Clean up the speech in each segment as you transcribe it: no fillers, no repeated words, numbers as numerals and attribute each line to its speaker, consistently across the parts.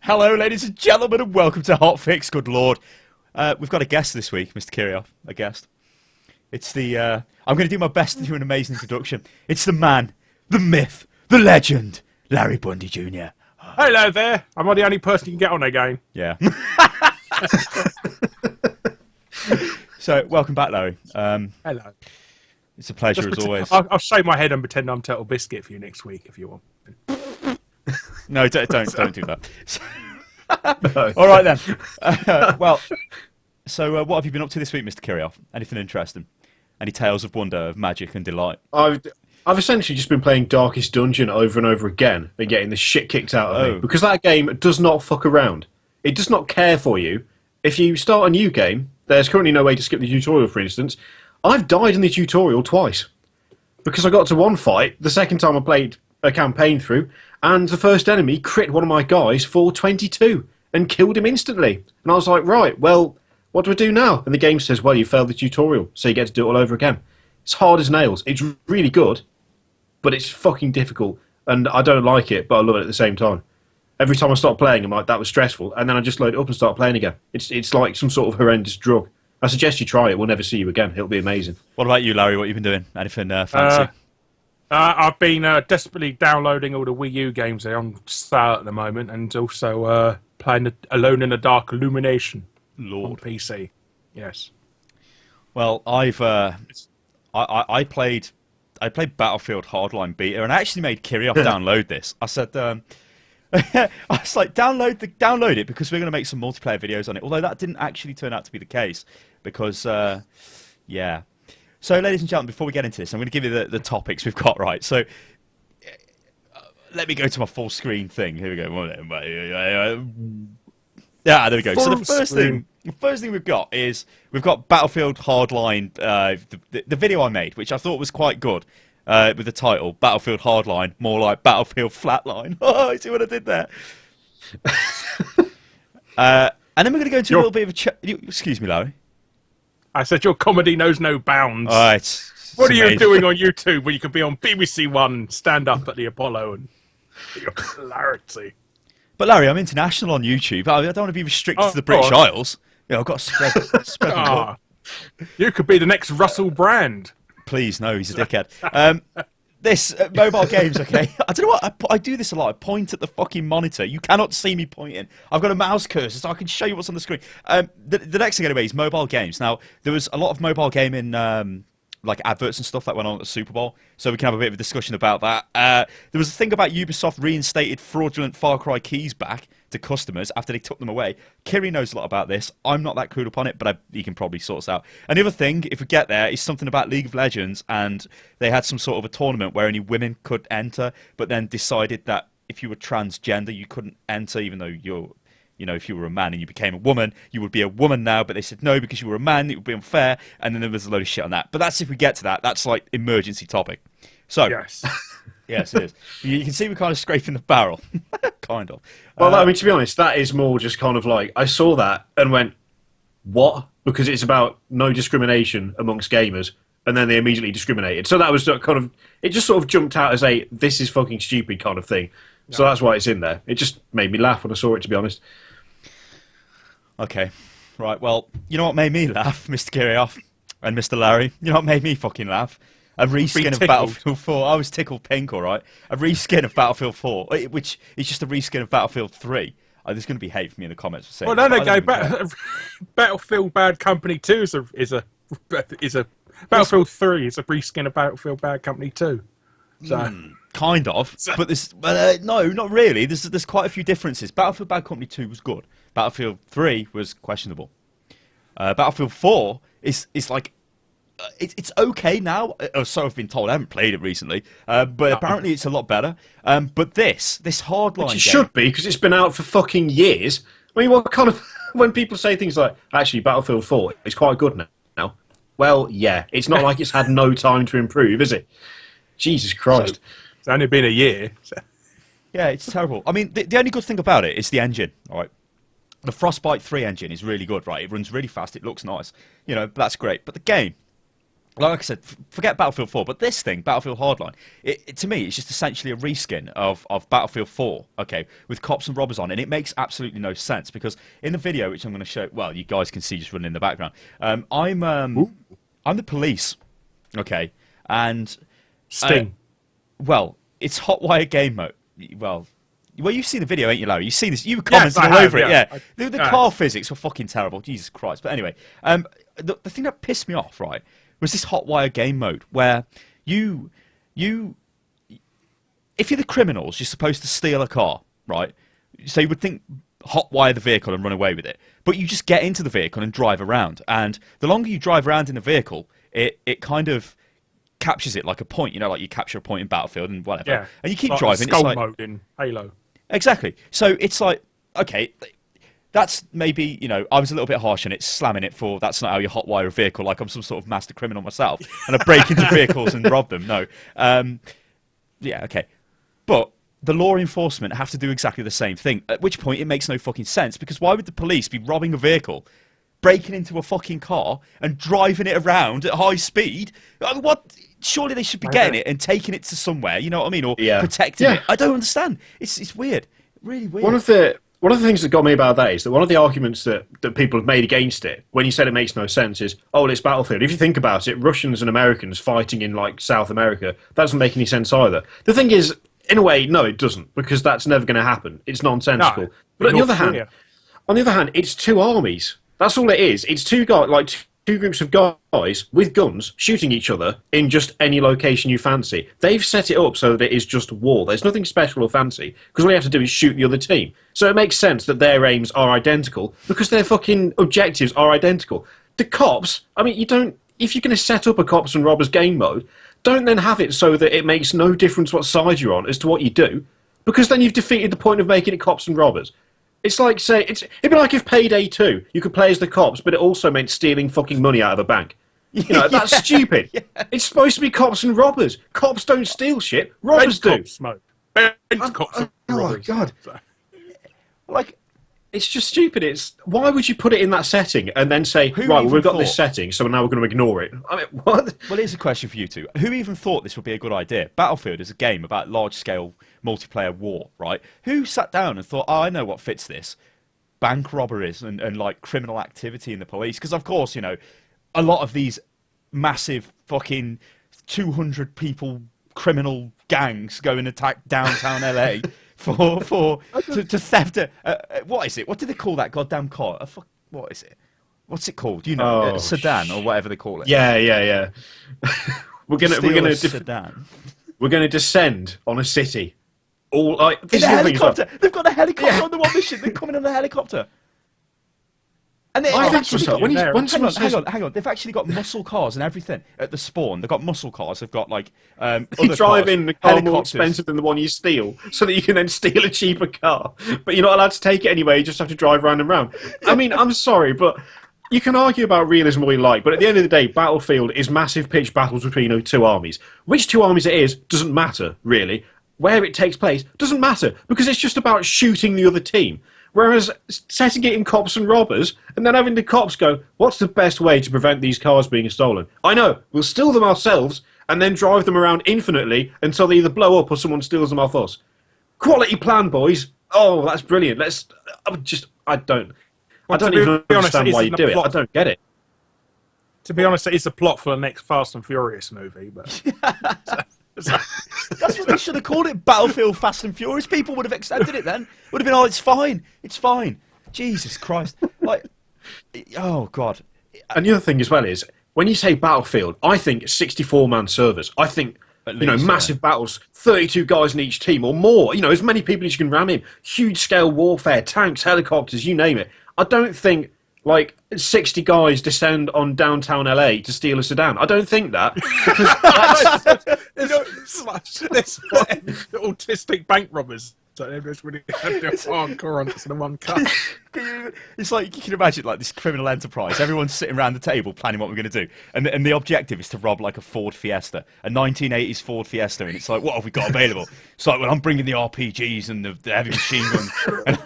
Speaker 1: Hello, ladies and gentlemen, and welcome to HOTFIX. Good lord, we've got a guest this week, Mr. Kirioth. A guest. It's the. I'm going to do my best to do an amazing introduction. It's the man, the myth, the legend, Larry Bundy Jr.
Speaker 2: Hello there. Am I the only person you can get on again?
Speaker 1: Yeah. So, welcome back, Larry.
Speaker 2: Hello.
Speaker 1: It's a pleasure as always.
Speaker 2: I'll shave my head and pretend I'm Turtle Biscuit for you next week if you want.
Speaker 1: No, don't do that.
Speaker 3: No.
Speaker 1: All right then. Well, so what have you been up to this week, Mr. Kirioth? Anything interesting? Any tales of wonder, of magic and delight?
Speaker 3: I've essentially just been playing Darkest Dungeon over and over again and getting the shit kicked out of me because that game does not fuck around. It does not care for you. If you start a new game, there's currently no way to skip the tutorial, for instance. I've died in the tutorial twice because I got to one fight the second time I played a campaign through, and the first enemy crit one of my guys for 22 and killed him instantly. And I was like, right, well, what do I do now? And the game says, well, you failed the tutorial, so you get to do it all over again. It's hard as nails. It's really good, but it's fucking difficult, and I don't like it, but I love it at the same time. Every time I start playing, I'm like, that was stressful, and then I just load it up and start playing again. It's like some sort of horrendous drug. I suggest you try it. We'll never see you again. It'll be amazing.
Speaker 1: What about you, Larry? What have you been doing? Anything fancy?
Speaker 2: I've been desperately downloading all the Wii U games that are on sale at the moment, and also playing Alone in the Dark Illumination on PC. Yes.
Speaker 1: Well, I played Battlefield Hardline beta, and I actually made Kirioth download this. I said, I was like, download it because we're going to make some multiplayer videos on it. Although that didn't actually turn out to be the case, because yeah. So, ladies and gentlemen, before we get into this, I'm going to give you the topics we've got, right? So, let me go to my full screen thing. Here we go. Yeah, there we go. So the first thing we've got is Battlefield Hardline, the video I made, which I thought was quite good, with the title Battlefield Hardline, more like Battlefield Flatline. Oh, see what I did there? And then we're going to go into a little bit of a excuse me, Larry.
Speaker 2: I said your comedy knows no bounds.
Speaker 1: What
Speaker 2: are you doing on YouTube when you could be on BBC One, stand up at the Apollo, and your clarity?
Speaker 1: But Larry, I'm international on YouTube. I don't want to be restricted to the British Isles. Yeah, I've got to spread the word.
Speaker 2: You could be the next Russell Brand.
Speaker 1: Please, no, he's a dickhead. This mobile games, okay? I don't know what I do this a lot. I point at the fucking monitor. You cannot see me pointing. I've got a mouse cursor, so I can show you what's on the screen. The next thing anyway is mobile games. Now there was a lot of mobile gaming, like adverts and stuff that went on at the Superbowl, so we can have a bit of a discussion about that. There was a thing about Ubisoft reinstated fraudulent Far Cry keys back to customers after they took them away. Kiri knows a lot about this. I'm not that clued up on it, but he can probably sort us out. And the other thing, if we get there, is something about League of Legends, and they had some sort of a tournament where only women could enter, but then decided that if you were transgender, you couldn't enter, even though if you were a man and you became a woman, you would be a woman now, but they said no, because you were a man, it would be unfair, and then there was a load of shit on that. But that's if we get to that. That's like emergency topic. So,
Speaker 2: yes.
Speaker 1: Yes, it is. You can see we're kind of scraping the barrel. Kind of.
Speaker 3: Well, I mean, to be honest, that is more just kind of like, I saw that and went, what? Because it's about no discrimination amongst gamers, and then they immediately discriminated. So that was kind of, it just sort of jumped out as a, this is fucking stupid kind of thing. So that's why it's in there. It just made me laugh when I saw it, to be honest.
Speaker 1: Okay. Right, well, you know what made me laugh, Mr. Kirioth and Mr. Larry? You know what made me fucking laugh? A reskin of Battlefield 4. I was tickled pink, all right. A reskin of Battlefield 4, which is just a reskin of Battlefield 3. There's going to be hate for me in the comments for saying.
Speaker 2: Well, no, go. Battlefield Bad Company 2 is a Battlefield 3 is a reskin of Battlefield Bad Company 2. So.
Speaker 1: Kind of, but this no, not really. There's quite a few differences. Battlefield Bad Company 2 was good. Battlefield 3 was questionable. Battlefield 4 is like it's okay now, or so I've been told. I haven't played it recently, but apparently it's a lot better. But this Hardline
Speaker 3: Which it should be, because it's been out for fucking years. I mean, what kind of when people say things like, actually, Battlefield 4 is quite good now. Well, yeah, it's not like it's had no time to improve, is it? Jesus Christ.
Speaker 2: It's only been a year. So.
Speaker 1: Yeah, it's terrible. I mean, the only good thing about it is the engine, all right? The Frostbite 3 engine is really good, right? It runs really fast. It looks nice. That's great. But the game, like I said, forget Battlefield 4, but this thing, Battlefield Hardline, to me, it's just essentially a reskin of Battlefield 4, okay, with cops and robbers on, and it makes absolutely no sense, because in the video, which I'm going to show, well, you guys can see just running in the background, I'm the police, okay, and...
Speaker 2: Sting.
Speaker 1: Well, it's Hotwire game mode. Well, you've seen the video, ain't you, Larry? You've seen this. You were commenting all over it, yeah. The car physics were fucking terrible. Jesus Christ. But anyway, the thing that pissed me off, right, was this Hotwire game mode where if you're the criminals, you're supposed to steal a car, right? So you would think hotwire the vehicle and run away with it. But you just get into the vehicle and drive around. And the longer you drive around in the vehicle, it kind of captures it like a point, you know, like you capture a point in Battlefield and whatever.
Speaker 2: Yeah.
Speaker 1: And you keep
Speaker 2: like
Speaker 1: driving.
Speaker 2: Skull
Speaker 1: it's like,
Speaker 2: mode in Halo.
Speaker 1: Exactly. So it's like, okay, that's maybe, you know, I was a little bit harsh on it, slamming it for that's not how you hotwire a vehicle, like I'm some sort of master criminal myself, and I break into vehicles and rob them. No. Yeah, okay. But the law enforcement have to do exactly the same thing, at which point it makes no fucking sense, because why would the police be robbing a vehicle, breaking into a fucking car and driving it around at high speed? What? Surely they should be getting it and taking it to somewhere, you know what I mean, or protecting it. I don't understand. It's weird, really weird.
Speaker 3: One of the things that got me about that is that one of the arguments that people have made against it, when you said it makes no sense, is, oh, well, it's Battlefield. If you think about it, Russians and Americans fighting in, like, South America, that doesn't make any sense either. The thing is, in a way, no, it doesn't, because that's never going to happen. It's nonsensical.
Speaker 2: No,
Speaker 3: but on the other hand, it's two armies. That's all it is. It's two guys, like two groups of guys with guns shooting each other in just any location you fancy. They've set it up so that it is just war. There's nothing special or fancy, because all you have to do is shoot the other team. So it makes sense that their aims are identical, because their fucking objectives are identical. The cops, I mean, if you're going to set up a cops and robbers game mode, don't then have it so that it makes no difference what side you're on as to what you do, because then you've defeated the point of making it cops and robbers. It's like, say, it'd be like if Payday 2, you could play as the cops, but it also meant stealing fucking money out of a bank. You know, that's stupid. Yeah. It's supposed to be cops and robbers. Cops don't steal shit. Robbers do.
Speaker 2: Cops, cops and robbers.
Speaker 3: Oh, my God. Like, it's just stupid. Why would you put it in that setting and then say, right, well, we've got this setting, so now we're going to ignore it? I mean, what?
Speaker 1: Well, here's a question for you two. Who even thought this would be a good idea? Battlefield is a game about large-scale multiplayer war, right? Who sat down and thought, oh, I know what fits this? Bank robberies and like, criminal activity in the police. Because, of course, you know, a lot of these massive fucking 200-people criminal gangs go and attack downtown LA to theft. What is it? What do they call that goddamn car? What is it? What's it called? You know, a sedan or whatever they call it.
Speaker 3: Yeah. We're gonna
Speaker 1: sedan.
Speaker 3: We're gonna descend on a city. All like
Speaker 1: in a helicopter. They've got a helicopter on the one mission. They're coming on a helicopter. And hang on. They've actually got muscle cars and everything at the spawn. They've got muscle cars. They've got like
Speaker 3: you drive in a car more expensive than the one you steal, so that you can then steal a cheaper car. But you're not allowed to take it anyway. You just have to drive round and round. I mean, I'm sorry, but you can argue about realism all you like, but at the end of the day, Battlefield is massive pitched battles between two armies. Which two armies it is doesn't matter, really. Where it takes place doesn't matter, because it's just about shooting the other team. Whereas setting it in cops and robbers, and then having the cops go, what's the best way to prevent these cars being stolen? I know, we'll steal them ourselves, and then drive them around infinitely until they either blow up or someone steals them off us. Quality plan, boys. Oh, that's brilliant. I don't even understand why you do it. I don't get it.
Speaker 2: To be honest, it is the plot for the next Fast and Furious movie, but...
Speaker 1: That's what they should have called it, Battlefield Fast and Furious. People would have accepted it then. Would have been, oh, it's fine. Jesus Christ. Like, oh, God.
Speaker 3: And the other thing as well is, when you say Battlefield, I think 64-man servers. I think, massive battles, 32 guys in each team or more. You know, as many people as you can ram in. Huge-scale warfare, tanks, helicopters, you name it. I don't think... like 60 guys descend on downtown LA to steal a sedan. I don't think that.
Speaker 2: There's autistic bank robbers. So they're just really hardcore on this in one cut.
Speaker 1: It's like, you can imagine like this criminal enterprise. Everyone's sitting around the table planning what we're going to do. And the objective is to rob like a Ford Fiesta, a 1980s Ford Fiesta. And it's like, what have we got available? It's like, well, I'm bringing the RPGs and the heavy machine guns. And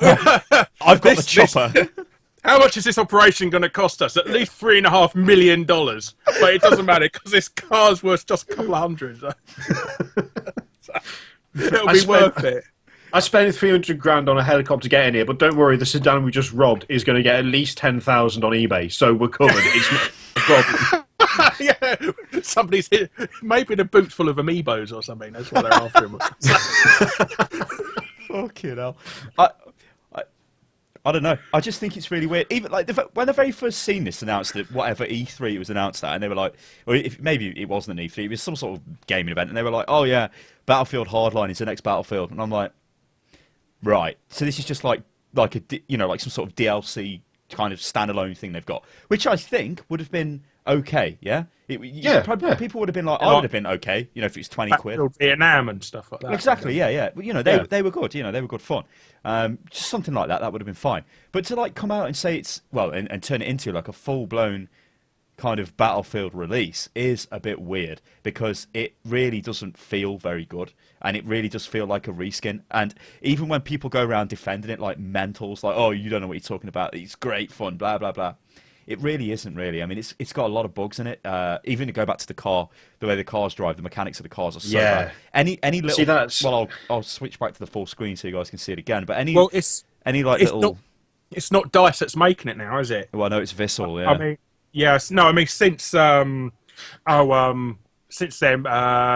Speaker 1: I've got the chopper.
Speaker 2: how much is this operation going to cost us? At least $3.5 million. But it doesn't matter because this car's worth just a couple of hundred. So it'll be worth it.
Speaker 3: I spent 300 grand on a helicopter getting here, but don't worry, the sedan we just robbed is going to get at least 10,000 on eBay, so we're covered. It's not a problem.
Speaker 2: Yeah, somebody's hit, maybe in a boot full of amiibos or something. That's what they're after him.
Speaker 1: Fucking hell. I don't know. I just think it's really weird. Even like when the very first seen this announced at whatever E3 it was announced at, and they were like, or if maybe it wasn't an E3, it was some sort of gaming event, and they were like, oh yeah, Battlefield Hardline is the next Battlefield, and I'm like, right. So this is just like like some sort of DLC kind of standalone thing they've got, which I think would have been okay. Yeah, people would have been like, I would have been okay. If it's 20 quid.
Speaker 2: Vietnam and stuff like that.
Speaker 1: Exactly. Yeah. Well, they were good. They were good fun. Just something like that would have been fine. But to like come out and say it's and turn it into like a full blown kind of Battlefield release is a bit weird, because it really doesn't feel very good, and it really does feel like a reskin. And even when people go around defending it like mentals, like, oh, you don't know what you're talking about, it's great fun, blah blah blah, it really isn't really. I mean, it's got a lot of bugs in it. Even to go back to the car, the way the cars drive, the mechanics of the cars are so bad. Any little
Speaker 3: see, that's...
Speaker 1: well, I'll switch back to the full screen so you guys can see it again, but it's
Speaker 2: not DICE that's making it now, is it?
Speaker 1: Well, no, it's Vissel. Yeah,
Speaker 2: I mean, yes, no, I mean, since their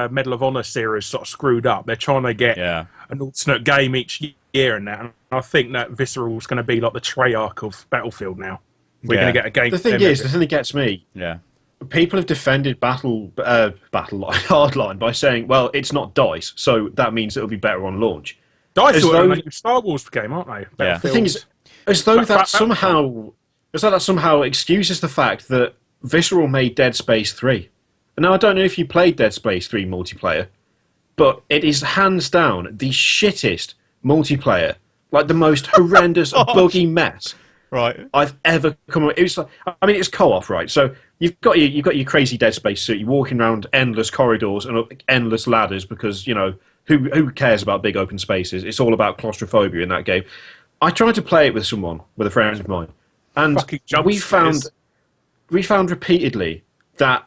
Speaker 2: Medal of Honor series sort of screwed up, they're trying to get an alternate game each year and that. And I think that Visceral's going to be like the Treyarch of Battlefield now. We're going to get a game.
Speaker 3: The thing that gets me, people have defended Hardline by saying, well, it's not DICE, so that means it'll be better on launch.
Speaker 2: DICE are making a Star Wars game, aren't they?
Speaker 1: Yeah.
Speaker 3: The thing is, as though that somehow excuses the fact that Visceral made Dead Space 3. And now, I don't know if you played Dead Space 3 multiplayer, but it is hands down the shittest multiplayer, like the most horrendous, buggy mess I've ever come up. It was like, I mean, it's co-op, right? So you've got your crazy Dead Space suit. You're walking around endless corridors and up endless ladders because who cares about big open spaces? It's all about claustrophobia in that game. I tried to play it with a friend of mine, and we found repeatedly that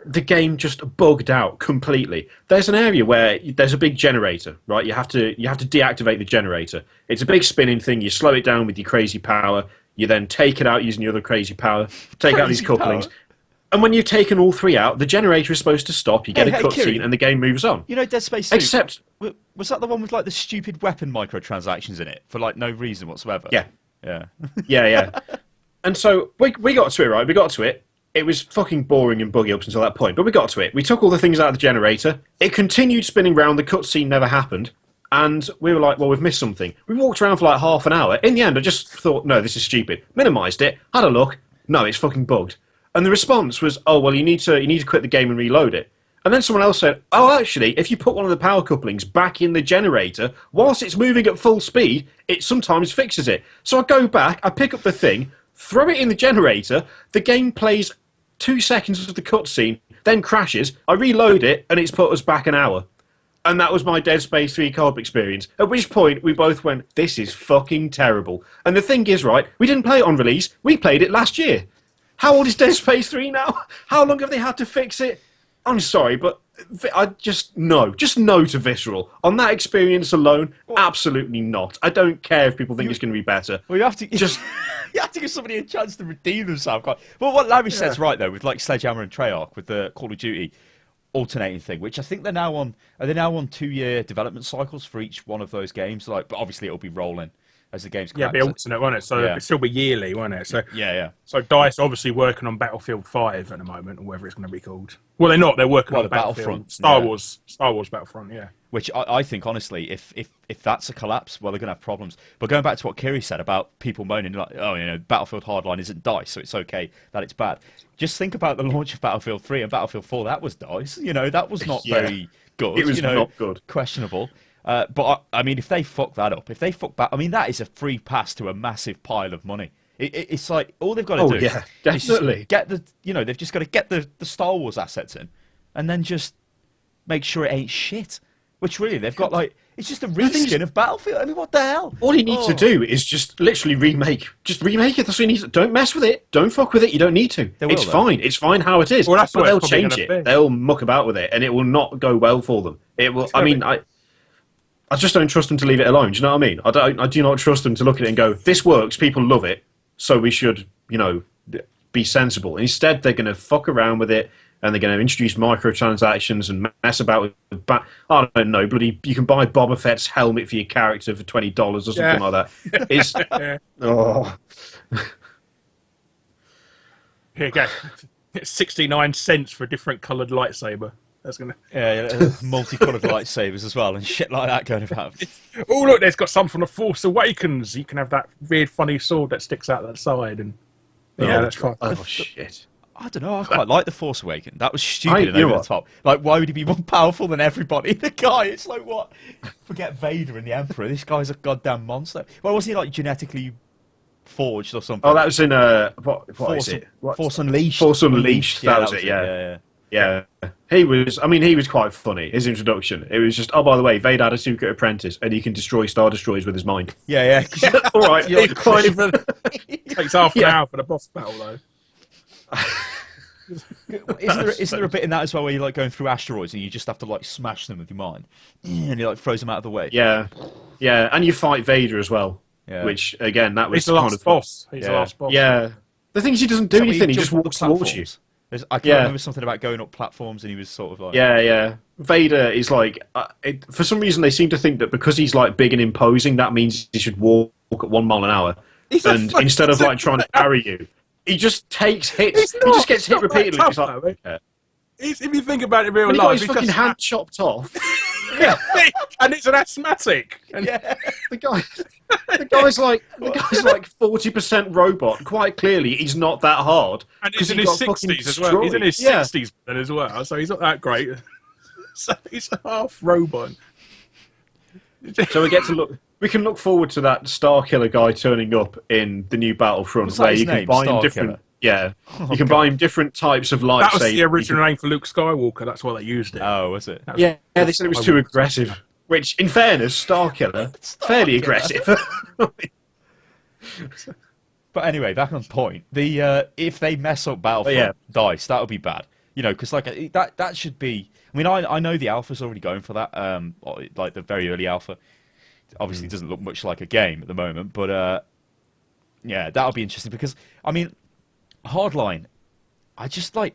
Speaker 3: the game just bugged out completely. There's an area where there's a big generator, right? You have to deactivate the generator. It's a big spinning thing. You slow it down with your crazy power. You then take it out using your other crazy power. Take out these couplings. And when you've taken all three out, the generator is supposed to stop. You get a cutscene and the game moves on.
Speaker 1: Dead Space 2, except... Was that the one with like the stupid weapon microtransactions in it for like no reason whatsoever?
Speaker 3: Yeah.
Speaker 1: Yeah.
Speaker 3: And so we got to it, right? We got to it. It was fucking boring and buggy up until that point, but we got to it. We took all the things out of the generator. It continued spinning round. The cutscene never happened. And we were like, well, we've missed something. We walked around for like half an hour. In the end, I just thought, no, this is stupid. Minimised it. Had a look. No, it's fucking bugged. And the response was, oh, well, you need to quit the game and reload it. And then someone else said, oh, actually, if you put one of the power couplings back in the generator, whilst it's moving at full speed, it sometimes fixes it. So I go back, I pick up the thing, throw it in the generator, the game plays 2 seconds of the cutscene, then crashes, I reload it, and it's put us back an hour. And that was my Dead Space 3 co-op experience. At which point, we both went, this is fucking terrible. And the thing is, right, we didn't play it on release, we played it last year. How old is Dead Space 3 now? How long have they had to fix it? I'm sorry, but just no to Visceral. On that experience alone, absolutely not. I don't care if people think it's going to be better.
Speaker 1: Well, you have to you have to give somebody a chance to redeem themselves. Well, what Larry says right though, with like Sledgehammer and Treyarch, with the Call of Duty alternating thing, which I think they're now on 2-year development cycles for each one of those games. Like, but obviously it'll be rolling as the games come out.
Speaker 2: Yeah, it'll be alternate, won't it? So it'll still be yearly, won't it? So
Speaker 1: yeah.
Speaker 2: So DICE obviously working on Battlefield 5 at the moment, or whatever it's going to be called. Well, they're not. They're working on
Speaker 1: Battlefront,
Speaker 2: Star Wars Battlefront. Yeah.
Speaker 1: Which I think, honestly, if that's a collapse, well, they're going to have problems. But going back to what Kiri said about people moaning, like, oh, Battlefield Hardline isn't DICE, so it's okay that it's bad. Just think about the launch of Battlefield 3 and Battlefield 4. That was DICE. That was not very good.
Speaker 3: It was not good.
Speaker 1: Questionable. But, I mean, if they fuck that up, that is a free pass to a massive pile of money. It's like, all they've got to do is just get they've just got to get the Star Wars assets in, and then just make sure it ain't shit. Which really, they've got like, it's just a reskin of Battlefield. I mean, what the hell?
Speaker 3: All he needs to do is just literally remake. Just remake it. That's what he needs. Don't mess with it. Don't fuck with it. You don't need to. It's fine. It's fine how it is.
Speaker 2: Well, that's
Speaker 3: but they'll
Speaker 2: probably
Speaker 3: change it. They'll muck about with it, and it will not go well for them. It will. I mean, I just don't trust them to leave it alone. Do you know what I mean? I do not trust them to look at it and go, "This works. People love it, so we should, be sensible." And instead, they're going to fuck around with it. And they're going to introduce microtransactions and mess about with. I don't know, bloody. You can buy Boba Fett's helmet for your character for $20 or something like that. It's oh.
Speaker 2: Here you go. It's 69 cents for a different coloured lightsaber. That's gonna.
Speaker 1: Multicolored lightsabers as well and shit like that going about.
Speaker 2: Oh look, there's got some from the Force Awakens. You can have that weird, funny sword that sticks out that side, and that's fine.
Speaker 3: Oh shit.
Speaker 1: I don't know, I quite like The Force Awakens. That was stupid and over the top. Like, why would he be more powerful than everybody? The guy, it's like, what? Forget Vader and the Emperor. This guy's a goddamn monster. Well, wasn't he, like, genetically forged or something?
Speaker 3: Oh, that was in, what is it?
Speaker 1: Force Unleashed.
Speaker 3: Force Unleashed, that was it,
Speaker 1: yeah.
Speaker 3: He was quite funny, his introduction. It was just, oh, by the way, Vader had a secret apprentice, and he can destroy Star Destroyers with his mind.
Speaker 1: Yeah.
Speaker 3: All right.
Speaker 2: Takes half an hour for the boss battle, though.
Speaker 1: Isn't there a bit in that as well where you're like going through asteroids and you just have to like smash them with your mind and he like throws them out of the way?
Speaker 3: Yeah, and you fight Vader as well, which again that was
Speaker 2: He's the last boss. He's the last boss.
Speaker 3: Yeah, the thing is he doesn't do anything. He just walks towards you.
Speaker 1: I can remember something about going up platforms and he was sort of like
Speaker 3: Vader is like for some reason they seem to think that because he's like big and imposing that means he should walk at 1 mile an hour, and instead of like trying to carry you. He just takes hits. He just gets hit repeatedly.
Speaker 2: Tough, like, if you think about it in real life,
Speaker 3: he got his fucking hand chopped off.
Speaker 2: And it's an asthmatic. And
Speaker 3: the guy's like 40% robot. Quite clearly, he's not that hard.
Speaker 2: And he's in his 60s as well. He's in his 60s then as well, so he's not that great. So he's half robot.
Speaker 3: So we can look forward to that Star Killer guy turning up in the new Battlefront, where you can buy him different. Yeah, you can buy him different types of lightsabers.
Speaker 2: That was the original name for Luke Skywalker. That's why they used it.
Speaker 1: Oh, was it?
Speaker 3: Yeah, they said it was too aggressive. Which, in fairness, Star Killer, fairly aggressive.
Speaker 1: But anyway, back on point. If they mess up Battlefield DICE, that would be bad. Because like that should be. I mean, I know the alpha's already going for that. Like the very early alpha. Obviously, it doesn't look much like a game at the moment, but that'll be interesting because I mean, Hardline. I just like.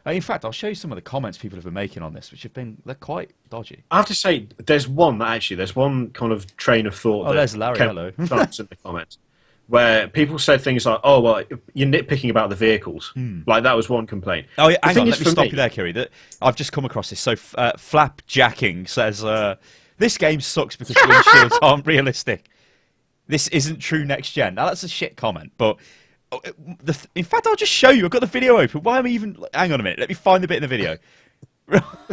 Speaker 1: In fact, I'll show you some of the comments people have been making on this, which they're quite dodgy.
Speaker 3: I have to say, there's one kind of train of thought.
Speaker 1: Oh, there's Larry. Hello.
Speaker 3: In the comments, where people said things like, "Oh, well, you're nitpicking about the vehicles." Like that was one complaint.
Speaker 1: Oh, yeah, hang on, let me stop you there, Kiri. I've just come across this. So, Flapjacking says, "This game sucks because windshields aren't realistic. This isn't true next gen." Now that's a shit comment, but. In fact, I'll just show you. I've got the video open. Why am I even... Hang on a minute. Let me find the bit in the video.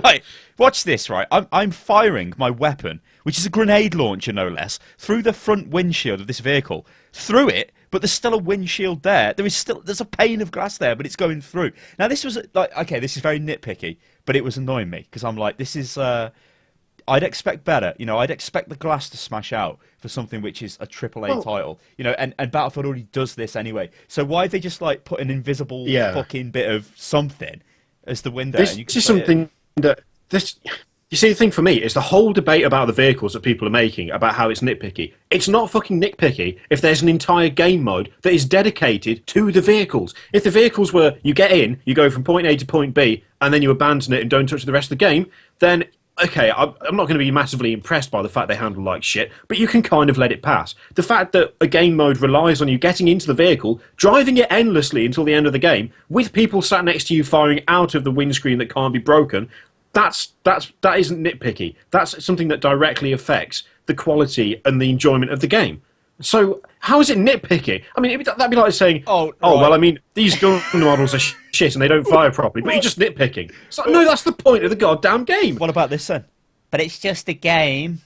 Speaker 1: Right. Watch this, right? I'm firing my weapon, which is a grenade launcher, no less, through the front windshield of this vehicle. Through it, but there's still a windshield there. There's a pane of glass there, but it's going through. Now, this was... okay, this is very nitpicky, but it was annoying me, because I'm like, this is... I'd expect better. I'd expect the glass to smash out for something which is a AAA title. And Battlefield already does this anyway. So why have they just put an invisible fucking bit of something as the window?
Speaker 3: This is something that you see, the thing for me is the whole debate about the vehicles that people are making about how it's nitpicky. It's not fucking nitpicky if there's an entire game mode that is dedicated to the vehicles. If the vehicles were you get in, you go from point A to point B, and then you abandon it and don't touch the rest of the game, then. Okay, I'm not going to be massively impressed by the fact they handle like shit, but you can kind of let it pass. The fact that a game mode relies on you getting into the vehicle, driving it endlessly until the end of the game, with people sat next to you firing out of the windscreen that can't be broken, that isn't nitpicky. That's something that directly affects the quality and the enjoyment of the game. So how is it nitpicky? I mean, that'd be like saying, well, I mean, these gun models are shit and they don't fire properly, but you're just nitpicking. It's like, no, that's the point of the goddamn game.
Speaker 1: What about this then? But it's just a game.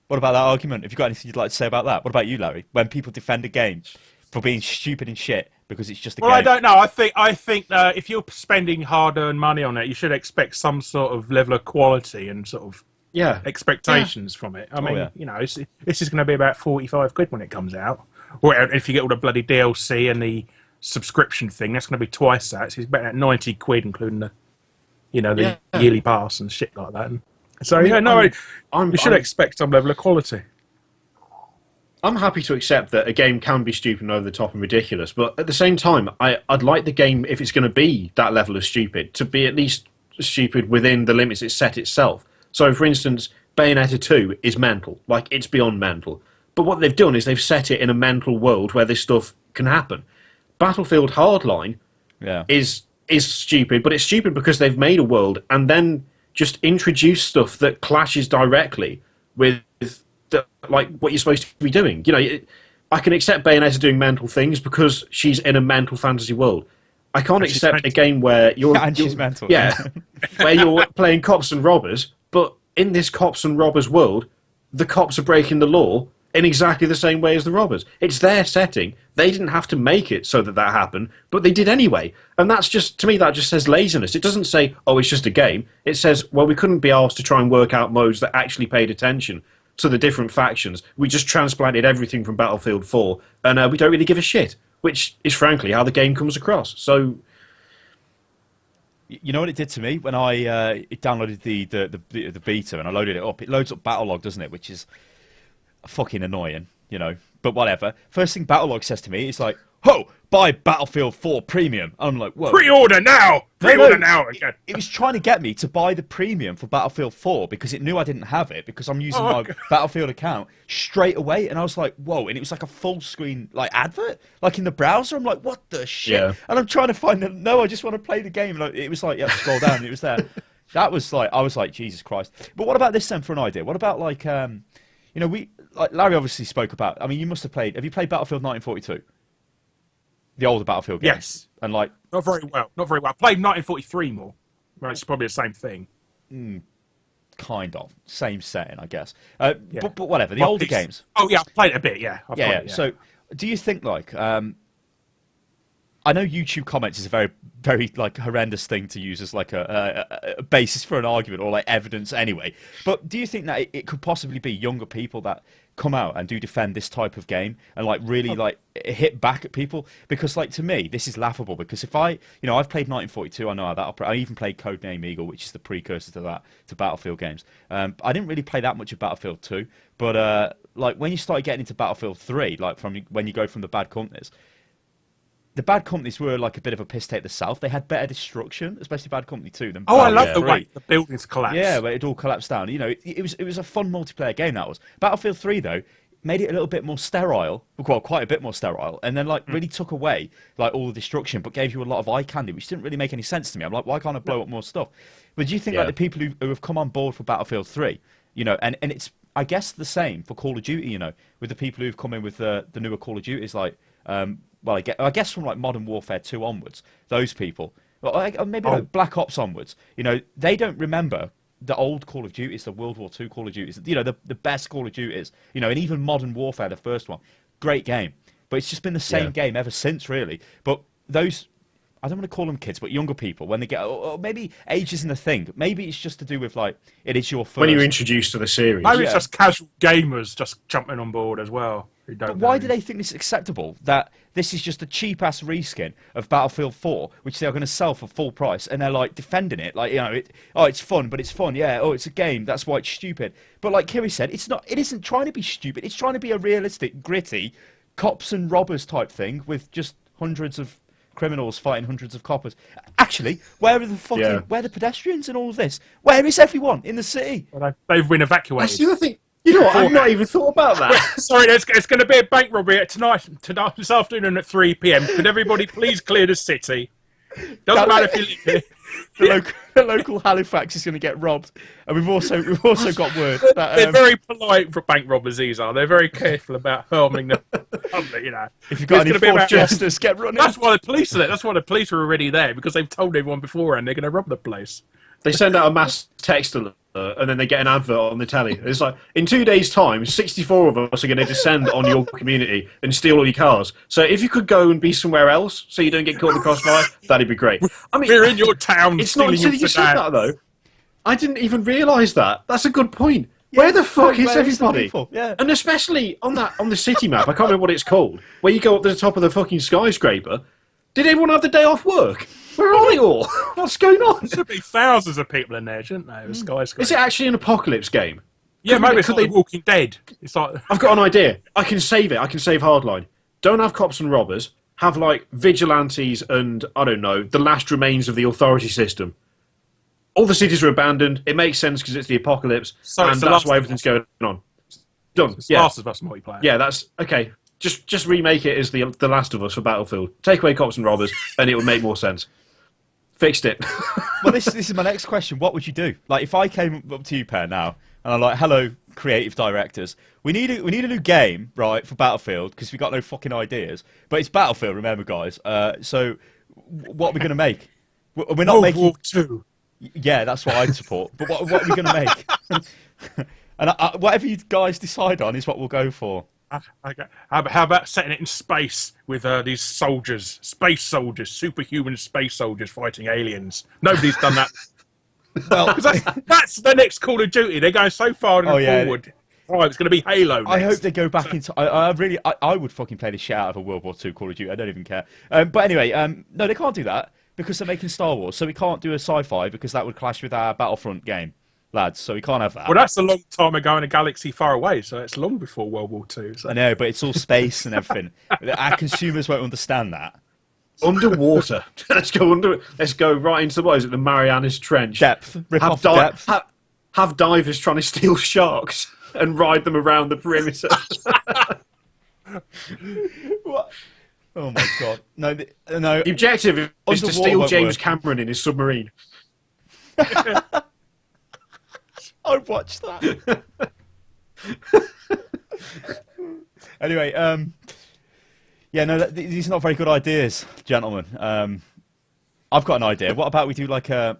Speaker 1: What about that argument? Have you got anything you'd like to say about that? What about you, Larry? When people defend a game for being stupid and shit because it's just a game.
Speaker 2: Well, I don't know. I think if you're spending hard-earned money on it, you should expect some sort of level of quality and sort of expectations from it. I mean, you know, this is going to be about 45 quid when it comes out. Or if you get all the bloody DLC and the subscription thing, that's going to be twice that. So it's about 90 quid, including the, you know, the yearly pass and shit like that. And so, we should expect some level of quality.
Speaker 3: I'm happy to accept that a game can be stupid and over the top and ridiculous, but at the same time, I'd like the game, if it's going to be that level of stupid, to be at least stupid within the limits it set itself. So, for instance, Bayonetta 2 is mental. Like, it's beyond mental. But what they've done is they've set it in a mental world where this stuff can happen. Battlefield Hardline is stupid, but it's stupid because they've made a world and then just introduced stuff that clashes directly with like what you're supposed to be doing. You know, I can accept Bayonetta doing mental things because she's in a mental fantasy world. I can't accept a game where you're
Speaker 1: she's mental.
Speaker 3: Yeah, where you're playing cops and robbers, but in this cops and robbers world, the cops are breaking the law in exactly the same way as the robbers. It's their setting. They didn't have to make it so that happened, but they did anyway. And that's just, to me, that just says laziness. It doesn't say, oh, it's just a game. It says, well, we couldn't be asked to try and work out modes that actually paid attention to the different factions. We just transplanted everything from Battlefield 4, and we don't really give a shit, which is frankly how the game comes across. So,
Speaker 1: you know what it did to me when I downloaded the beta and I loaded it up? It loads up Battlelog, doesn't it? Which is fucking annoying, you know. But whatever. First thing Battlelog says to me is like, "Ho, buy Battlefield 4 Premium." I'm like, "Whoa,
Speaker 2: pre-order now! Pre-order now!" Again.
Speaker 1: It was trying to get me to buy the premium for Battlefield 4 because it knew I didn't have it because I'm using my Battlefield account straight away, and I was like, "Whoa!" And it was like a full screen like advert, like in the browser. I'm like, "What the shit?" Yeah. And I'm trying to find it. No, I just want to play the game. And it was like, yeah, scroll down. And it was there. That was like, I was like, Jesus Christ. But what about this then? For an idea, what about like, you know, Larry obviously spoke about. I mean, you must have played. Have you played Battlefield 1942? The older Battlefield games.
Speaker 2: Yes.
Speaker 1: And like,
Speaker 2: not very well. Not very well. I played 1943 more. Right, it's probably the same thing.
Speaker 1: Kind of same setting, I guess. But whatever. The older games.
Speaker 2: Oh yeah, I played it a bit. Yeah.
Speaker 1: Yeah. So, do you think like? I know YouTube comments is a very, very like horrendous thing to use as like a basis for an argument or like evidence anyway. But do you think that it could possibly be younger people that come out and do defend this type of game and like really like hit back at people? Because like to me, this is laughable because if I've played 1942, I know how that operates. I even played Codename Eagle, which is the precursor to Battlefield games. I didn't really play that much of Battlefield 2, but like when you started getting into Battlefield 3, like from when you go from the bad companies. The Bad Companies were like a bit of a piss take the South. They had better destruction, especially Bad Company 2 than
Speaker 2: I love the way the buildings collapsed.
Speaker 1: Yeah, but it all collapsed down. You know, it was a fun multiplayer game, that was. Battlefield 3, though, made it a little bit more sterile. Well, quite a bit more sterile. And then, like, really took away, like, all the destruction, but gave you a lot of eye candy, which didn't really make any sense to me. I'm like, why can't I blow up more stuff? But do you think, like, the people who have come on board for Battlefield 3, you know, and it's, I guess, the same for Call of Duty, you know, with the people who've come in with the newer Call of Duties, like, well, I guess from like Modern Warfare 2 onwards, those people, or maybe like Black Ops onwards, you know, they don't remember the old Call of Duties, the World War II Call of Duties, you know, the best Call of Duties, you know, and even Modern Warfare, the first one, great game. But it's just been the same game ever since, really. But those, I don't want to call them kids, but younger people, when they get, or maybe age isn't a thing. Maybe it's just to do with like, it is your first.
Speaker 3: When you're introduced to the series.
Speaker 2: Maybe it's just casual gamers just jumping on board as well.
Speaker 1: But why do they think this is acceptable? That this is just a cheap-ass reskin of Battlefield 4, which they are going to sell for full price, and they're like defending it, like, you know, it's fun, but it's fun, yeah. Oh, it's a game, that's why it's stupid. But like Kiri said, it isn't trying to be stupid. It's trying to be a realistic, gritty, cops and robbers type thing with just hundreds of criminals fighting hundreds of coppers. Actually, where are the fucking where are the pedestrians in all of this? Where is everyone in the city?
Speaker 2: Well, they've been evacuated.
Speaker 3: That's the other thing. You know what? I've not even thought about that.
Speaker 2: Sorry, it's going to be a bank robbery tonight, this afternoon at 3 p.m. Could everybody please clear the city? Doesn't matter if you live here.
Speaker 1: The local Halifax is going to get robbed, and we've also got word that
Speaker 2: they're very polite for bank robbers. These are. They're very careful about harming the public. You know,
Speaker 1: if you've got any fourth justice, get running.
Speaker 2: That's why the police are there. That's why the police are already there because they've told everyone beforehand they're going to rob the place.
Speaker 3: They send out a mass text alert, and then they get an advert on the telly. It's like, in 2 days' time, 64 of us are going to descend on your community and steal all your cars. So if you could go and be somewhere else so you don't get caught in the crossfire, that'd be great. I mean,
Speaker 2: we're in your town.
Speaker 3: It's not until you said that, though. I didn't even realise that. That's a good point.
Speaker 1: Yeah,
Speaker 3: where the fuck is
Speaker 1: where the
Speaker 3: everybody?
Speaker 1: people? Yeah.
Speaker 3: And especially on the city map, I can't remember what it's called, where you go up to the top of the fucking skyscraper. Did everyone have the day off work? Where are they all? What's going on?
Speaker 2: There should be thousands of people in there, shouldn't there? Skyscraper.
Speaker 3: Is it actually an apocalypse game?
Speaker 2: Yeah, maybe it's like Walking Dead. It's like
Speaker 3: I've got an idea. I can save it. I can save Hardline. Don't have cops and robbers. Have, like, vigilantes and, I don't know, the last remains of the authority system. All the cities are abandoned. It makes sense because it's the apocalypse, and that's why everything's going on. Done.
Speaker 2: It's
Speaker 3: Yeah.
Speaker 2: Last of Us multiplayer.
Speaker 3: Yeah, that's... Okay, just remake it as the Last of Us for Battlefield. Take away cops and robbers, and it would make more sense. Fixed it.
Speaker 1: Well, this is my next question. What would you do? Like, if I came up to you, Per, now, and I'm like, hello, creative directors, we need a new game, right, for Battlefield, because we've got no fucking ideas. But it's Battlefield, remember, guys. So, what are we going to make? We're not making...
Speaker 2: World War II.
Speaker 1: Yeah, that's what I'd support. But what are we going to make? And whatever you guys decide on is what we'll go for.
Speaker 2: Okay. How about setting it in space with these soldiers, space soldiers, superhuman space soldiers fighting aliens? Nobody's done that.
Speaker 1: Well,
Speaker 2: that's the next Call of Duty. They're going so far forward. Oh, it's going to be Halo next.
Speaker 1: I hope they go back into... I would fucking play the shit out of a World War II Call of Duty. I don't even care. But anyway, no, they can't do that because they're making Star Wars. So we can't do a sci-fi because that would clash with our Battlefront game, lads. So we can't have that.
Speaker 2: Well, that's a long time ago in a galaxy far away, so it's long before World War II. So.
Speaker 1: I know, but it's all space and everything. Our consumers won't understand that.
Speaker 3: Underwater. Let's go right into the Marianas Trench.
Speaker 1: Depth. Rip off depth.
Speaker 3: Have divers trying to steal sharks and ride them around the perimeter.
Speaker 1: What? Oh my god! No, no.
Speaker 3: The objective is to steal James Cameron in his submarine.
Speaker 1: I'd watch that. Anyway, yeah, no, these are not very good ideas, gentlemen. I've got an idea. What about we do like a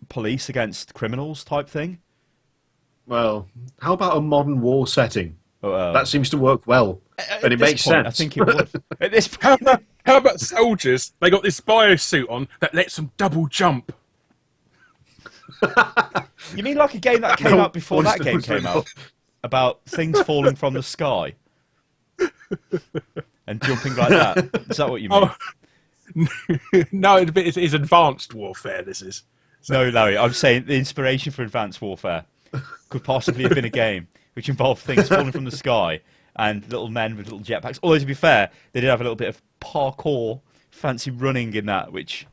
Speaker 1: police against criminals type thing?
Speaker 3: Well, how about a modern war setting? That seems to work well, and it makes sense.
Speaker 1: I think it would. At this point,
Speaker 2: how about soldiers? They got this biosuit on that lets them double jump.
Speaker 1: You mean like a game that came out before that game came out? About things falling from the sky and jumping like that? Is that what you mean?
Speaker 2: Oh, no, it's advanced warfare, this is.
Speaker 1: So. No, Larry, I'm saying the inspiration for advanced warfare could possibly have been a game which involved things falling from the sky and little men with little jetpacks. Although, to be fair, they did have a little bit of parkour, fancy running in that, which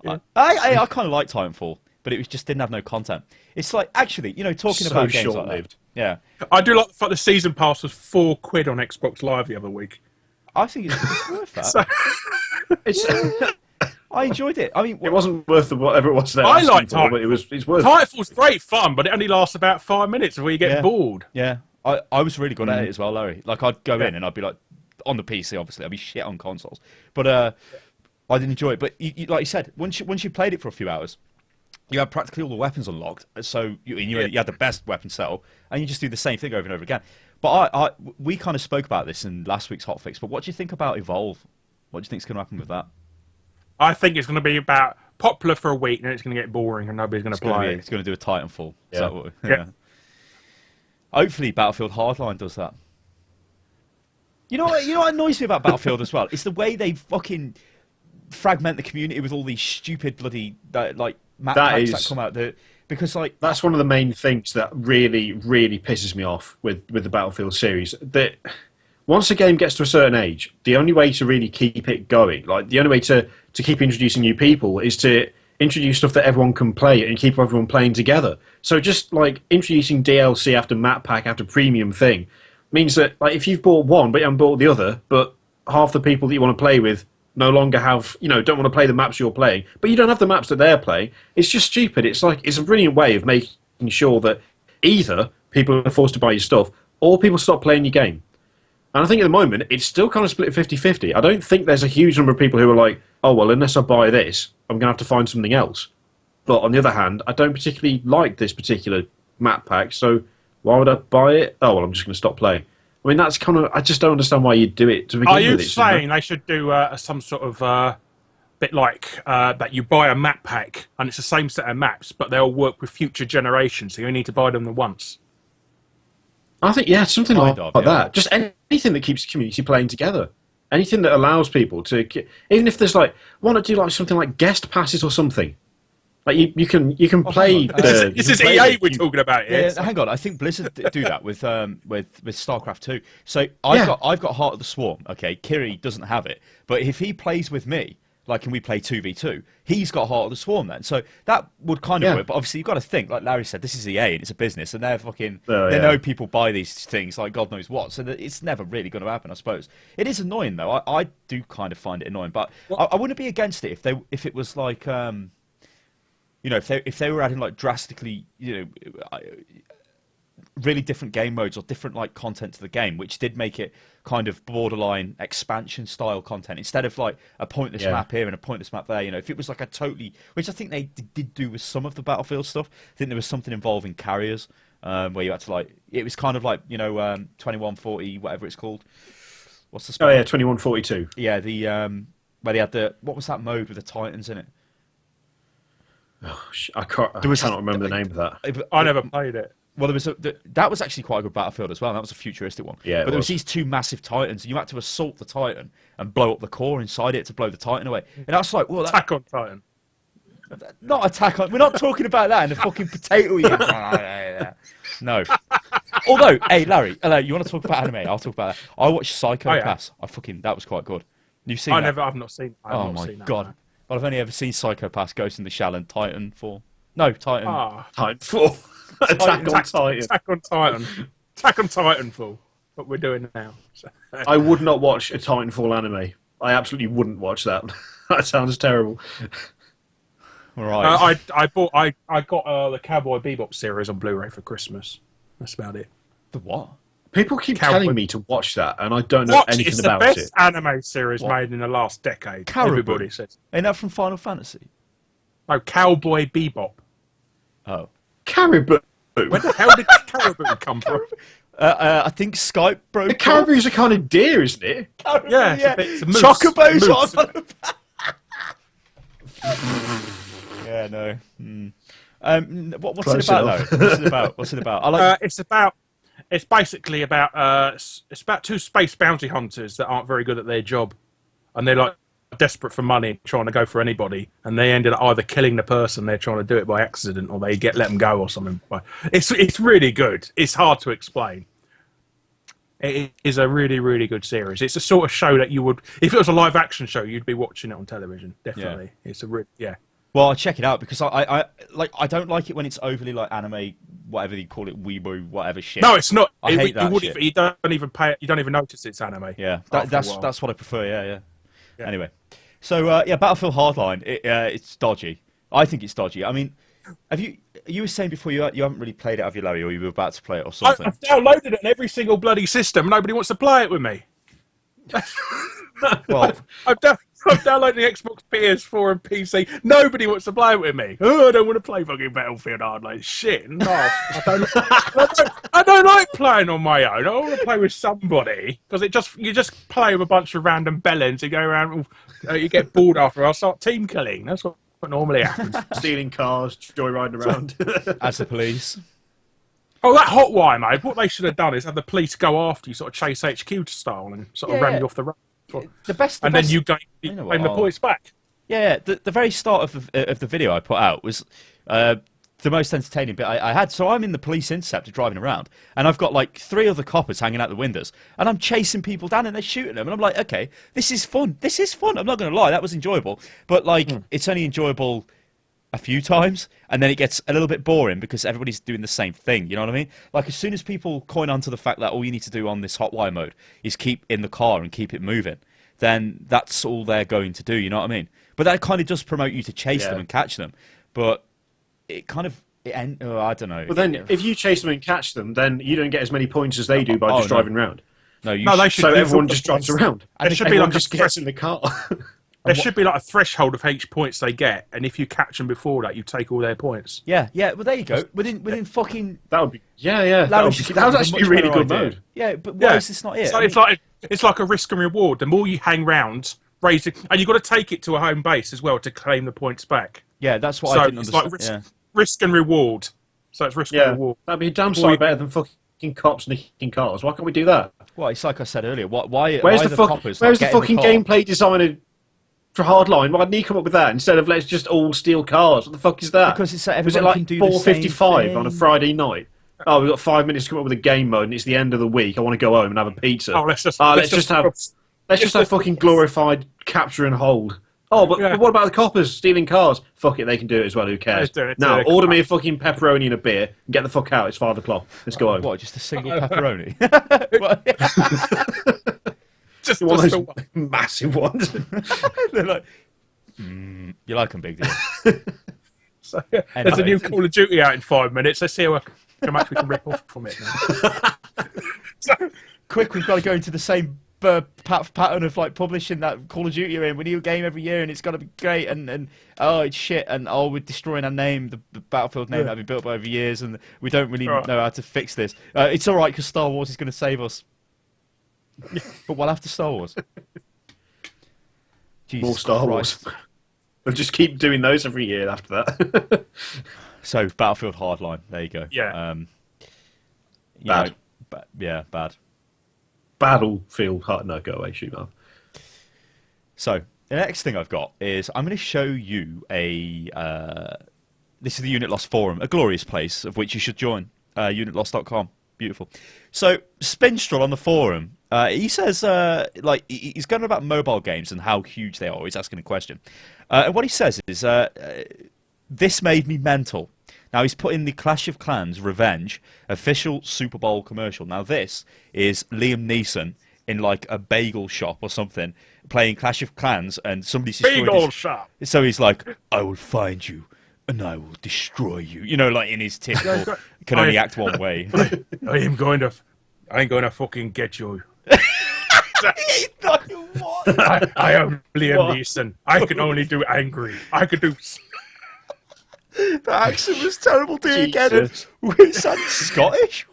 Speaker 1: yeah. I kind of like Titanfall, but it just didn't have no content. It's like, actually, you know, talking about games like that. Yeah.
Speaker 2: I do like the fact the season pass was £4 on Xbox Live the other week.
Speaker 1: I think it's worth that. I enjoyed it. I mean,
Speaker 3: it wasn't worth whatever it was there.
Speaker 2: I liked Titanfall,
Speaker 3: but it's worth.
Speaker 2: Titanfall's great fun, but it only lasts about 5 minutes before you get bored.
Speaker 1: Yeah, I was really good at it as well, Larry. Like, I'd go in and I'd be like, on the PC, obviously, I'd be shit on consoles, but I did enjoy it. But you, like you said, once you played it for a few hours, you had practically all the weapons unlocked, so you had the best weapon setup, and you just do the same thing over and over again. But we kind of spoke about this in last week's HOTFIX. But what do you think about Evolve? What do you think is going to happen with that?
Speaker 2: I think it's going to be about popular for a week, and then it's going to get boring, and nobody's going to play it.
Speaker 1: It's going to do a Titanfall.
Speaker 2: Yeah.
Speaker 1: Yeah. Hopefully, Battlefield Hardline does that. You know what annoys me about Battlefield as well? It's the way they fucking fragment the community with all these stupid bloody like map packs that come out. Because like
Speaker 3: that's one of the main things that really, really pisses me off with the Battlefield series. That once a game gets to a certain age, the only way to really keep it going, like the only way to keep introducing new people, is to introduce stuff that everyone can play and keep everyone playing together. So just like introducing DLC after map pack after premium thing means that like if you've bought one but you haven't bought the other, but half the people that you want to play with no longer have, don't want to play the maps you're playing, but you don't have the maps that they're playing, it's just stupid. It's a brilliant way of making sure that either people are forced to buy your stuff or people stop playing your game. And I think at the moment, it's still kind of split 50-50. I don't think there's a huge number of people who are like, oh, well, unless I buy this, I'm going to have to find something else. But on the other hand, I don't particularly like this particular map pack, so why would I buy it? Oh, well, I'm just going to stop playing. I mean, that's kind of... I just don't understand why you'd do it to begin with.
Speaker 2: Are you saying they should do some sort of bit like that you buy a map pack and it's the same set of maps, but they'll work with future generations, so you need to buy them once.
Speaker 3: I think, yeah, something like that. Just anything that keeps the community playing together. Anything that allows people to, even if there's like, want to do like something like guest passes or something. Like you can play.
Speaker 2: This is EA we're talking about.
Speaker 1: Yeah, hang on. I think Blizzard do that with StarCraft 2. So I've got Heart of the Swarm. Okay, Kiri doesn't have it, but if he plays with me, like, can we play 2v2? He's got Heart of the Swarm then. So that would kind of work. But obviously you've got to think, like Larry said, this is EA and it's a business, and they're fucking. They know people buy these things like God knows what. So that it's never really going to happen, I suppose. It is annoying though. I do kind of find it annoying, but I wouldn't be against it if it was like. You know, if they were adding like drastically, you know, really different game modes or different like content to the game, which did make it kind of borderline expansion style content instead of like a pointless map here and a pointless map there. You know, if it was like a totally, which I think they did do with some of the Battlefield stuff. I think there was something involving carriers where you had to like, it was kind of like, you know, 2140, whatever it's called. What's the spell?
Speaker 3: Oh yeah, 2142.
Speaker 1: Yeah, the where they had what was that mode with the Titans in it?
Speaker 3: Oh, I cannot remember the name of that.
Speaker 2: I never played it.
Speaker 1: Well, that was actually quite a good Battlefield as well. That was a futuristic one.
Speaker 3: Yeah,
Speaker 1: but there was these two massive Titans, and you had to assault the Titan and blow up the core inside it to blow the Titan away. And that's like, well,
Speaker 2: Attack on Titan.
Speaker 1: Not Attack on. We're not talking about that in the fucking potato. No. Although, hey, Larry, you want to talk about anime? I'll talk about that. I watched Psycho Pass. That was quite good. You've seen that?
Speaker 2: I've not seen.
Speaker 1: Oh my god. Well, I've only ever seen Psycho Pass, Ghost in the Shell, and Titanfall. No, Titan.
Speaker 3: Titanfall. Attack on Titan.
Speaker 2: Attack on Titan. Attack on Titanfall. What we're doing now. So.
Speaker 3: I would not watch a Titanfall anime. I absolutely wouldn't watch that. That sounds terrible.
Speaker 1: Right.
Speaker 2: I got the Cowboy Bebop series on Blu-ray for Christmas. That's about it.
Speaker 1: The what?
Speaker 3: People keep telling me to watch that, and I don't know anything about it.
Speaker 2: It's the best anime series made in the last decade. Everybody says.
Speaker 1: Ain't that from Final Fantasy?
Speaker 2: No, Cowboy Bebop.
Speaker 1: Oh.
Speaker 3: Caribou.
Speaker 2: Where the hell did Caribou come from?
Speaker 1: I think Skype broke.
Speaker 3: The caribou's a kind of deer, isn't it?
Speaker 1: Caribou,
Speaker 2: yeah. It's a moose.
Speaker 1: Chocobos. Yeah, no. What's it about though? What's it about? I like.
Speaker 2: It's basically about two space bounty hunters that aren't very good at their job, and they're like desperate for money, trying to go for anybody, and they ended up either killing the person they're trying to do it by accident, or they let them go or something. It's really good. It's hard to explain. It is a really, really good series. It's a sort of show that you would, if it was a live action show, you'd be watching it on television. Definitely, it's a
Speaker 1: Well, I'll check it out because I don't like it when it's overly like anime, whatever you call it, weeboo, whatever shit.
Speaker 2: No, it's not.
Speaker 1: I hate that shit.
Speaker 2: You don't even you don't even notice it's anime.
Speaker 1: Yeah, that's what I prefer. Yeah. Anyway, so Battlefield Hardline, it's dodgy. I think it's dodgy. I mean, you were saying before you haven't really played it, have you, Larry, or you were about to play it or something?
Speaker 2: I've downloaded it on every single bloody system. Nobody wants to play it with me.
Speaker 1: Well,
Speaker 2: I'm downloading Xbox, PS4, and PC. Nobody wants to play it with me. Oh, I don't want to play fucking Battlefield Hardline. Shit, no. I don't like playing on my own. I want to play with somebody because you just play with a bunch of random bellends. You go around, you get bored after. I'll start team killing. That's what normally happens.
Speaker 3: Stealing cars, joyriding around.
Speaker 1: As the police.
Speaker 2: Oh, that hotwire, mate. What they should have done is have the police go after you, sort of chase HQ style, and sort of ram you off the road. Then you gain the points back.
Speaker 1: Yeah, the very start of the video I put out was the most entertaining bit I had. So I'm in the police interceptor driving around, and I've got like 3 other coppers hanging out the windows, and I'm chasing people down, and they're shooting them, and I'm like, okay, this is fun. This is fun. I'm not going to lie, that was enjoyable, but like it's only enjoyable a few times, and then it gets a little bit boring because everybody's doing the same thing. You know what I mean? Like as soon as people coin onto the fact that all you need to do on this hotwire mode is keep in the car and keep it moving, then that's all they're going to do. You know what I mean? But that kind of does promote you to chase them and catch them. But it kind of, I don't know.
Speaker 3: But then if you chase them and catch them, then you don't get as many points as they do by just driving around.
Speaker 1: No,
Speaker 3: so everyone just drives around.
Speaker 2: And it should be like
Speaker 3: just gets in the car.
Speaker 2: There should be like a threshold of H points they get, and if you catch them before that, you take all their points.
Speaker 1: Yeah. Well, there you go. Within fucking.
Speaker 3: That would be. Yeah. That was actually a really good mode.
Speaker 1: Yeah, but why is this not it?
Speaker 2: It's like a risk and reward. The more you hang round basic, and you've got to take it to a home base as well to claim the points back.
Speaker 1: Yeah, that's what I didn't understand.
Speaker 2: Like risk and reward. So it's risk and reward.
Speaker 3: That'd be a damn sight better than fucking cops nicking cars. Why can't we do that?
Speaker 1: Well, it's like I said earlier. Why
Speaker 3: where's
Speaker 1: the coppers?
Speaker 3: Where's the fucking gameplay designer for Hardline? Why didn't he come up with that instead of let's just all steal cars? What the fuck is that?
Speaker 1: Because it's
Speaker 3: was it like 4:55 on a Friday night? Oh, we've got 5 minutes to come up with a game mode, and it's the end of the week. I want to go home and have a pizza.
Speaker 2: Oh, let's just
Speaker 3: have fucking glorified capture and hold. Oh, but what about the coppers stealing cars? Fuck it, they can do it as well. Who cares? Now, order me a fucking pepperoni and a beer and get the fuck out. It's 5 o'clock. Let's go home.
Speaker 1: What? Just a single pepperoni?
Speaker 3: just one of those massive ones.
Speaker 1: They're like, you like them, big deal.
Speaker 2: So, there's a new Call of Duty out in 5 minutes. Let's see how much we can rip off from it now.
Speaker 1: Quick, we've got to go into the same pattern of like publishing that Call of Duty you're in. We need a game every year, and it's got to be great. And oh, it's shit. And oh, we're destroying our name, the Battlefield name that we've built over years, and we don't really know how to fix this. It's all right because Star Wars is going to save us. But we'll have to Star Wars. Jesus
Speaker 3: More Star Wars. We'll just keep doing those every year after that.
Speaker 1: So, Battlefield Hardline. There you go.
Speaker 2: Yeah.
Speaker 3: Bad.
Speaker 1: Bad.
Speaker 3: Battlefield Hardline. No, go away, shoot off.
Speaker 1: So, the next thing I've got is I'm going to show you this is the Unit Lost forum, a glorious place of which you should join. Unitlost.com. Beautiful. So, Spinstrel on the forum, he says, he's going about mobile games and how huge they are. He's asking a question. And what he says is, this made me mental. Now, he's put in the Clash of Clans Revenge official Super Bowl commercial. Now, this is Liam Neeson in, like, a bagel shop or something, playing Clash of Clans, and somebody's destroying
Speaker 2: bagel shop!
Speaker 1: So he's like, I will find you, and I will destroy you. You know, like in his typical, can only act one way.
Speaker 2: I ain't going to fucking get you. I am Liam Neeson. I can only do angry. I could do...
Speaker 1: That accent was terrible. Do it again. We sound Scottish.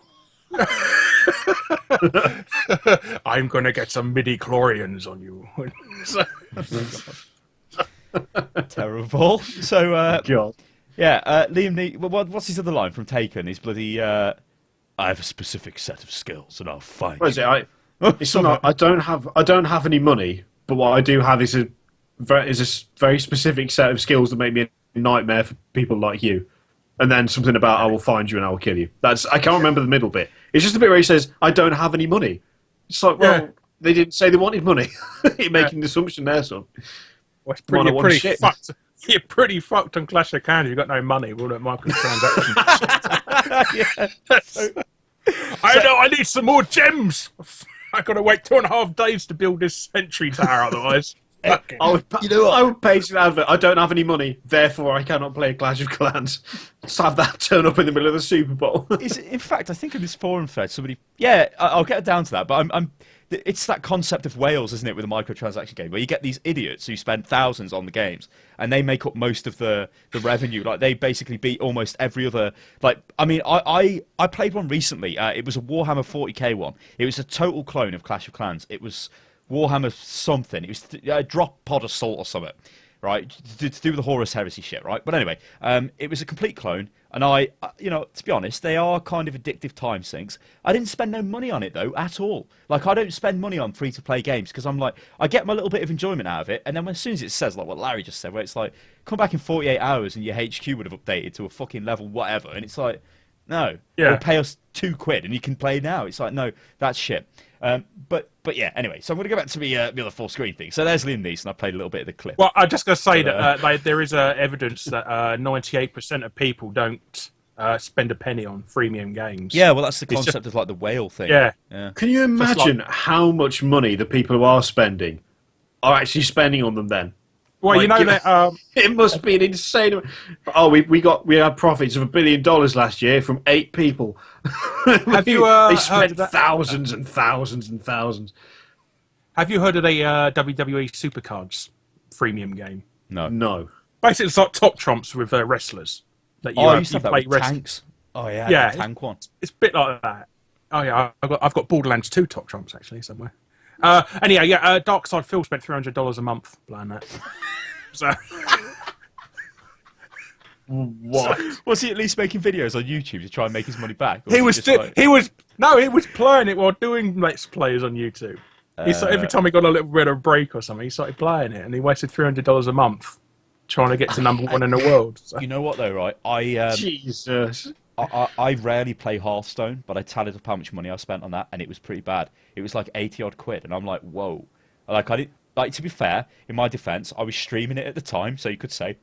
Speaker 2: I'm going to get some midi-chlorians on you.
Speaker 1: Terrible. So,
Speaker 3: God.
Speaker 1: Yeah, Liam what's his other line from Taken? He's bloody, I have a specific set of skills and I'll find
Speaker 3: you. What is it? I don't have any money, but what I do have is a very specific set of skills that make me a nightmare for people like you. And then something about I will find you and I will kill you. I can't remember the middle bit. It's just the bit where he says, I don't have any money. It's like, well, they didn't say they wanted money. You're making an assumption there, son.
Speaker 2: Well, you're pretty fucked on Clash of Clans. You've got no money. We'll let microtransactions. I need some more gems. I've got to wait 2.5 days to build this sentry tower otherwise.
Speaker 3: I would pay to the advert. I don't have any money, therefore I cannot play Clash of Clans. Just have that turn up in the middle of the Super Bowl.
Speaker 1: In fact, I think in this forum thread, somebody... Yeah, I'll get down to that, but it's that concept of Wales, isn't it, with a microtransaction game, where you get these idiots who spend thousands on the games, and they make up most of the revenue. Like, they basically beat almost every other... Like, I mean, I played one recently. It was a Warhammer 40k one. It was a total clone of Clash of Clans. It was Warhammer something. It was Drop Pod Assault or something, right? To do with the Horus Heresy shit, right? But anyway, it was a complete clone, and to be honest, they are kind of addictive time sinks. I didn't spend no money on it, though, at all. Like, I don't spend money on free-to-play games, because I'm like, I get my little bit of enjoyment out of it, and then as soon as it says, like what Larry just said, where it's like, come back in 48 hours and your HQ would have updated to a fucking level whatever, and it's like, no, or pay us £2 and you can play now. It's like, no, that's shit. But yeah, anyway, so I'm going to go back to the other full screen thing. So there's Liam Neeson. I played a little bit of the clip.
Speaker 2: Well, I'm just going to say that there is evidence that 98% of people don't spend a penny on freemium games.
Speaker 1: Yeah, well, that's the concept of like the whale thing.
Speaker 2: Yeah.
Speaker 3: Can you imagine how much money the people who are spending are actually spending on them then?
Speaker 2: Well, like, that
Speaker 3: it must be an insane. Oh, we had profits of $1 billion last year from 8 people.
Speaker 2: Have you?
Speaker 3: They spent thousands and thousands and thousands.
Speaker 2: Have you heard of the WWE Supercards freemium game?
Speaker 3: No.
Speaker 2: Basically, it's like Top Trumps with wrestlers.
Speaker 1: That you used to play tanks. Oh yeah,
Speaker 2: the
Speaker 1: tank one.
Speaker 2: It's a bit like that. Oh yeah, I've got Borderlands 2 Top Trumps actually somewhere. Anyhow, yeah, Dark Side Phil spent $300 a month playing that. So.
Speaker 3: What?
Speaker 1: Was he at least making videos on YouTube to try and make his money back?
Speaker 2: He was playing it while doing Let's Plays on YouTube. Every time he got a little bit of a break or something, he started playing it, and he wasted $300 a month trying to get to #1 in the world. So.
Speaker 1: You know what though, right?
Speaker 3: Jesus.
Speaker 1: I rarely play Hearthstone, but I tallied up how much money I spent on that, and it was pretty bad. It was like 80 odd quid, and I'm like, whoa. I didn't like. To be fair, in my defence, I was streaming it at the time, so you could say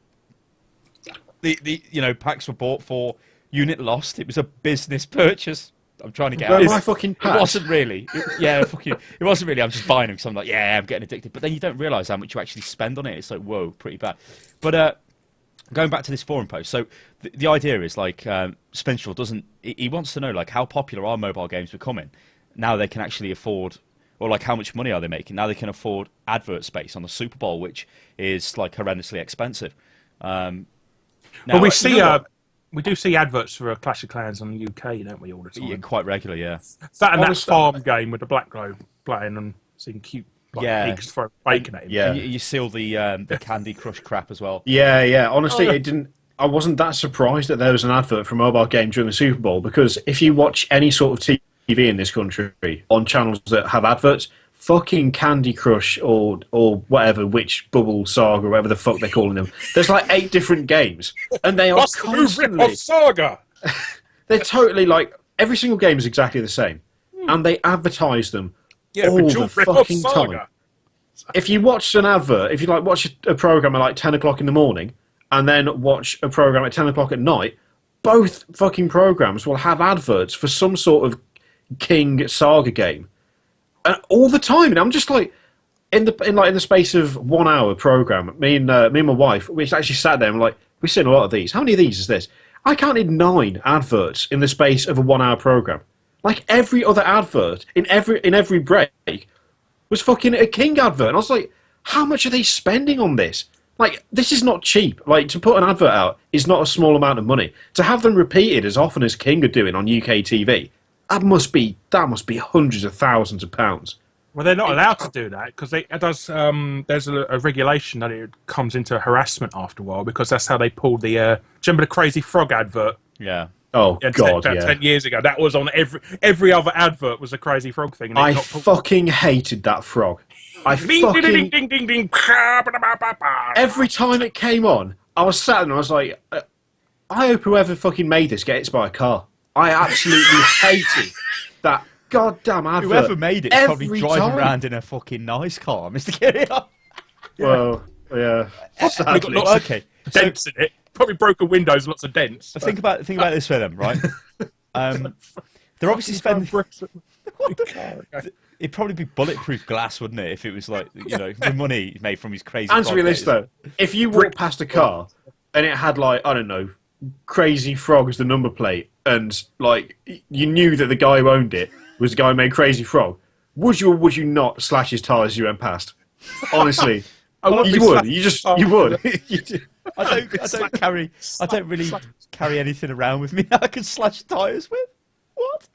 Speaker 1: the packs were bought for, unit lost. It was a business purchase. I'm trying to get out.
Speaker 3: My fucking packs?
Speaker 1: It wasn't really. Fuck you. It wasn't really. I'm just buying them because I'm like, I'm getting addicted. But then you don't realise how much you actually spend on it. It's like, whoa, pretty bad. But going back to this forum post, so the idea is like Spinstrel doesn't. He wants to know like how popular are mobile games becoming now they can actually afford, or like how much money are they making now they can afford advert space on the Superbowl, which is like horrendously expensive.
Speaker 2: Well, we do see adverts for Clash of Clans on the UK, don't we, all the time?
Speaker 1: Yeah, quite regularly, yeah.
Speaker 2: That and that farm game with the black glow playing and seeing cute pigs throwing bacon at him.
Speaker 1: Yeah, you see all the Candy Crush crap as well.
Speaker 3: Yeah. Honestly, it didn't. I wasn't that surprised that there was an advert for a mobile game during the Super Bowl, because if you watch any sort of TV in this country on channels that have adverts, fucking Candy Crush or whatever, Witch Bubble Saga, or whatever the fuck they're calling them. There's like 8 different games, and they are constantly
Speaker 2: Saga.
Speaker 3: They're totally like every single game is exactly the same, and they advertise them all the fucking time. If you watch an advert, if you like watch a program at like 10 o'clock in the morning, and then watch a program at 10 o'clock at night, both fucking programs will have adverts for some sort of King Saga game. All the time, and I'm just like, in the space of 1 hour program, me and my wife, we actually sat there and like, we've seen a lot of these. How many of these is this? I counted 9 adverts in the space of a 1 hour program. Like every other advert in every break was fucking a King advert, and I was like, how much are they spending on this? Like, this is not cheap. Like, to put an advert out is not a small amount of money. To have them repeated as often as King are doing on UK TV. That must be hundreds of thousands of pounds.
Speaker 2: Well, they're not allowed to do that because there's a regulation that it comes into harassment after a while, because that's how they pulled the. Do you remember the Crazy Frog advert?
Speaker 1: Yeah.
Speaker 3: Oh God,
Speaker 2: about 10 years ago. That was on every other advert was a Crazy Frog thing. And
Speaker 3: I fucking hated that frog. Every time it came on, I was sat there and I was like, I hope whoever fucking made this gets hit by a car. I absolutely hated that goddamn advert.
Speaker 1: Whoever made it is probably driving around in a fucking nice car, Mr. Kirioth.
Speaker 3: Well, yeah.
Speaker 2: Got lots of dents in it. Probably broken windows, lots of dents.
Speaker 1: Think about this for them, right? They're obviously spending. It'd probably be bulletproof glass, wouldn't it? If it was like the money made from his crazy.
Speaker 3: Answer me this though: if you walked past a car and it had like, I don't know, Crazy Frog as the number plate, and like you knew that the guy who owned it was the guy who made Crazy Frog, would you or would you not slash his tyres as you went past? Honestly, you would. You would.
Speaker 1: I don't really carry anything around with me that I can slash tyres with. What?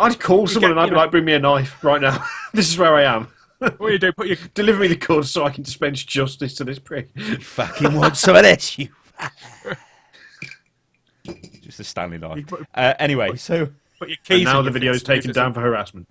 Speaker 3: I'd call someone and I'd be like, bring me a knife right now. This is where I am.
Speaker 2: What do you do?
Speaker 3: Deliver me the goods so I can dispense justice to this prick.
Speaker 1: You fucking want some of this, you. Just a Stanley knife. Anyway, so.
Speaker 2: Put your keys
Speaker 3: and now the video is taken down for harassment.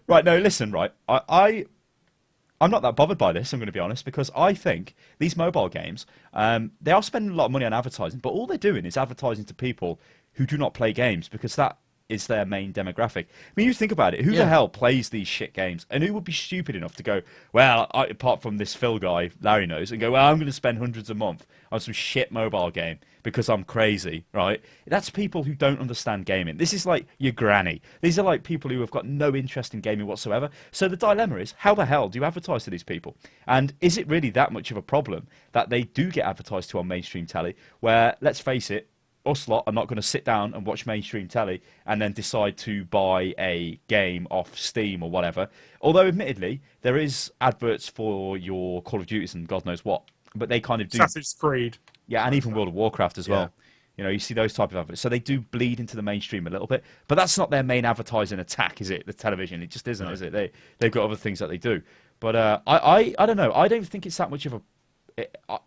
Speaker 1: Right, no, listen, right. I'm not that bothered by this, I'm going to be honest, because I think these mobile games, they are spending a lot of money on advertising, but all they're doing is advertising to people who do not play games, because that is their main demographic. I mean, you think about it, who the hell plays these shit games? And who would be stupid enough to go, well, apart from this Phil guy, Larry knows, and go, well, I'm going to spend hundreds a month on some shit mobile game because I'm crazy, right? That's people who don't understand gaming. This is like your granny. These are like people who have got no interest in gaming whatsoever. So the dilemma is, how the hell do you advertise to these people? And is it really that much of a problem that they do get advertised to on mainstream telly, where, let's face it, us lot are not going to sit down and watch mainstream telly and then decide to buy a game off Steam or whatever. Although, admittedly, there is adverts for your Call of Duties and God knows what, but they kind of do.
Speaker 2: Assassin's Creed.
Speaker 1: Yeah, and even World of Warcraft as well. You know, you see those type of adverts. So they do bleed into the mainstream a little bit, but that's not their main advertising attack, is it? The television, it just isn't, is it? They've got other things that they do. But I don't know. I don't think it's that much of a.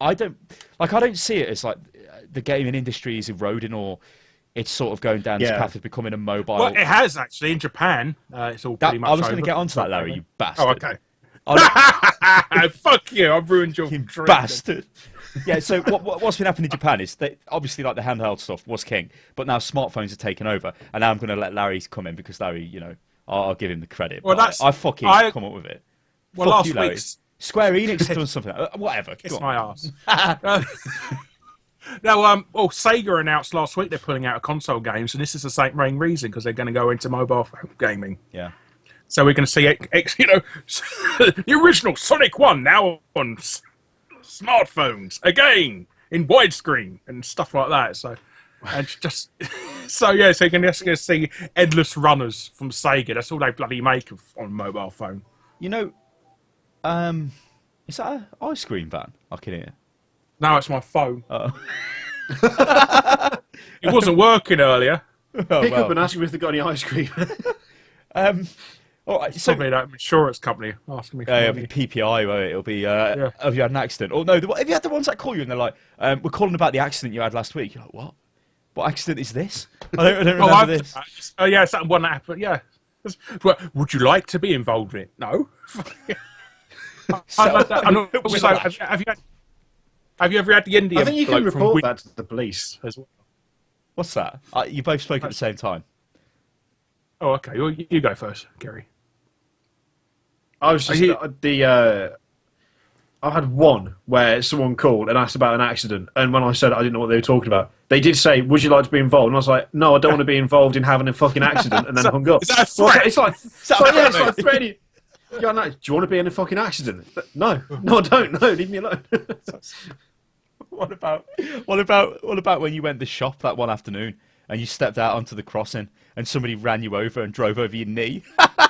Speaker 1: I don't see it as like the gaming industry is eroding or it's sort of going down this path of becoming a mobile.
Speaker 2: Well, it has actually in Japan. It's all pretty much.
Speaker 1: I was going to get onto that, Larry. You bastard.
Speaker 2: Oh, okay. Fuck you! I've ruined your dream.
Speaker 1: Bastard. Yeah. So what's been happening in Japan is that obviously like the handheld stuff was king, but now smartphones are taken over, and now I'm going to let Larry come in because Larry, you know, I'll give him the credit.
Speaker 2: Well,
Speaker 1: I fucking come up with it.
Speaker 2: Well,
Speaker 1: Fuck
Speaker 2: last
Speaker 1: you,
Speaker 2: week's
Speaker 1: Square Enix has done something. Whatever.
Speaker 2: Kiss my ass. Now, Sega announced last week they're pulling out of console games, and this is the same main reason because they're going to go into mobile gaming.
Speaker 1: Yeah.
Speaker 2: So we're going to see, the original Sonic 1 now on smartphones again in widescreen and stuff like that. So, so you're going to see endless runners from Sega. That's all they bloody make on mobile phone.
Speaker 1: You know, is that an ice cream van I can hear?
Speaker 2: No, it's my phone.
Speaker 1: Oh.
Speaker 2: It wasn't working earlier.
Speaker 3: Pick up and ask him if they got any ice cream.
Speaker 1: All right, so
Speaker 2: probably that insurance company asking me for
Speaker 1: it'll
Speaker 2: money.
Speaker 1: be PPI, won't it? It'll be have you had an accident? Or no, have you had the ones that call you and they're like, we're calling about the accident you had last week. You're like, what? What accident is this? I don't remember this.
Speaker 2: Oh yeah, it's that one that happened. Yeah. Well, would you like to be involved in it? No. Have you ever had the Indian?
Speaker 3: I think you can report that to the police as well.
Speaker 1: What's that? You both spoke at the same time.
Speaker 2: Oh, okay. Well, you go first, Gary.
Speaker 3: I was just I've had one where someone called and asked about an accident, and when I said I didn't know what they were talking about, they did say, "Would you like to be involved?" And I was like, "No, I don't want to be involved in having a fucking accident," and then hung up.
Speaker 2: Is that a threat?
Speaker 3: It's like threatening. Yeah, no, do you want to be in a fucking accident? No, I don't. No, leave me alone.
Speaker 1: What about when you went to the shop that one afternoon and you stepped out onto the crossing and somebody ran you over and drove over your knee?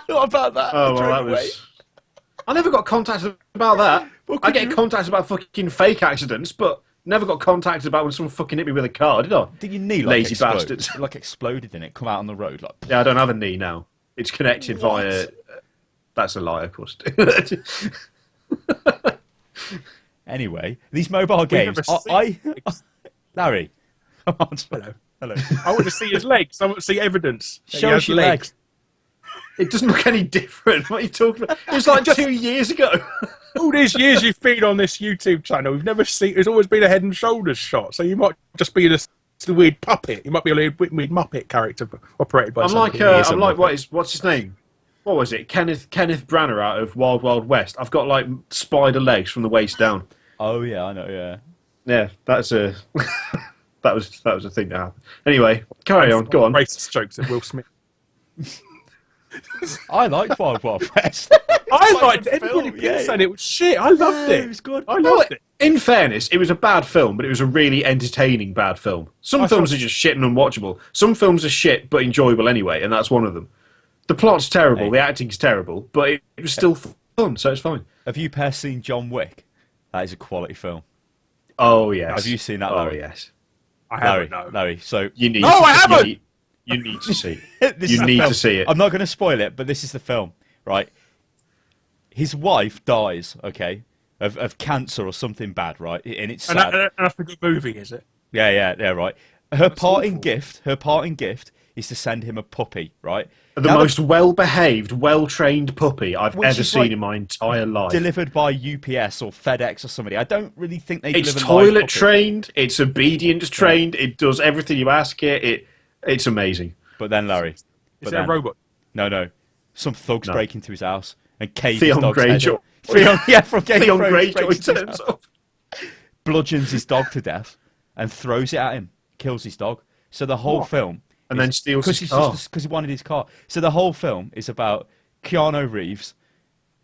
Speaker 1: What about that?
Speaker 3: Oh, well, that was... I never got contacted about that. I get contacted about fucking fake accidents, but never got contacted about when someone fucking hit me with a car, did I?
Speaker 1: Did your knee
Speaker 3: lazy bastards?
Speaker 1: Like exploded in it, come out on the road? Like...
Speaker 3: Yeah, I don't have a knee now. It's connected via... That's a lie, of course.
Speaker 1: Anyway, these mobile games... Larry, come on. Hello.
Speaker 2: I want to see his legs. I want to see evidence.
Speaker 1: Show us your legs.
Speaker 3: It doesn't look any different. What are you talking about? It was like 2 years ago.
Speaker 2: All these years you've been on this YouTube channel, we've never seen... There's always been a head and shoulders shot, so you might just be the weird puppet. You might be a weird Muppet character operated by somebody.
Speaker 3: I'm like what's his name? What was it? Kenneth Branagh out of Wild Wild West. I've got like spider legs from the waist down.
Speaker 1: Oh yeah, I know. Yeah.
Speaker 3: Yeah, that's a that was a thing that happened. Anyway, carry on. Go on.
Speaker 2: Racist jokes at Will Smith.
Speaker 1: I liked Wild Wild West.
Speaker 2: I liked it. Everybody said it was shit. I loved it.
Speaker 1: It was good.
Speaker 2: I loved it.
Speaker 3: In fairness, it was a bad film, but it was a really entertaining bad film. Some films are just shit and unwatchable. Some films are shit but enjoyable anyway, and that's one of them. The plot's terrible, the acting's terrible, but it was still fun, so it's fine.
Speaker 1: Have you seen John Wick? That is a quality film.
Speaker 3: Oh, yes.
Speaker 1: Have you seen that, Larry?
Speaker 3: Oh, yes.
Speaker 2: I haven't, no.
Speaker 1: Larry, so...
Speaker 3: You need
Speaker 2: I haven't!
Speaker 3: You need to see it. You need to see it.
Speaker 1: I'm not going to spoil it, but this is the film, right? His wife dies, okay, of cancer or something bad, right? And it's sad.
Speaker 2: And that's a good movie, is it?
Speaker 1: Yeah, right. Her parting gift is to send him a puppy, right?
Speaker 3: The most well-behaved, well-trained puppy I've ever seen in my entire life.
Speaker 1: Delivered by UPS or FedEx or somebody. I don't really think they
Speaker 3: It's
Speaker 1: deliver
Speaker 3: toilet trained, it's obedience trained, it does everything you ask it. It's amazing.
Speaker 1: But then, Larry...
Speaker 2: Is there a robot?
Speaker 1: No. Some thugs break into his house and cave
Speaker 3: Theon
Speaker 1: his dog's
Speaker 3: Greyjoy.
Speaker 1: from Game
Speaker 3: Theon
Speaker 1: of Thrones
Speaker 3: Greyjoy turns up.
Speaker 1: Bludgeons his dog to death and throws it at him. Kills his dog. So the whole film...
Speaker 3: And then steals his car.
Speaker 1: Because he wanted his car. So the whole film is about Keanu Reeves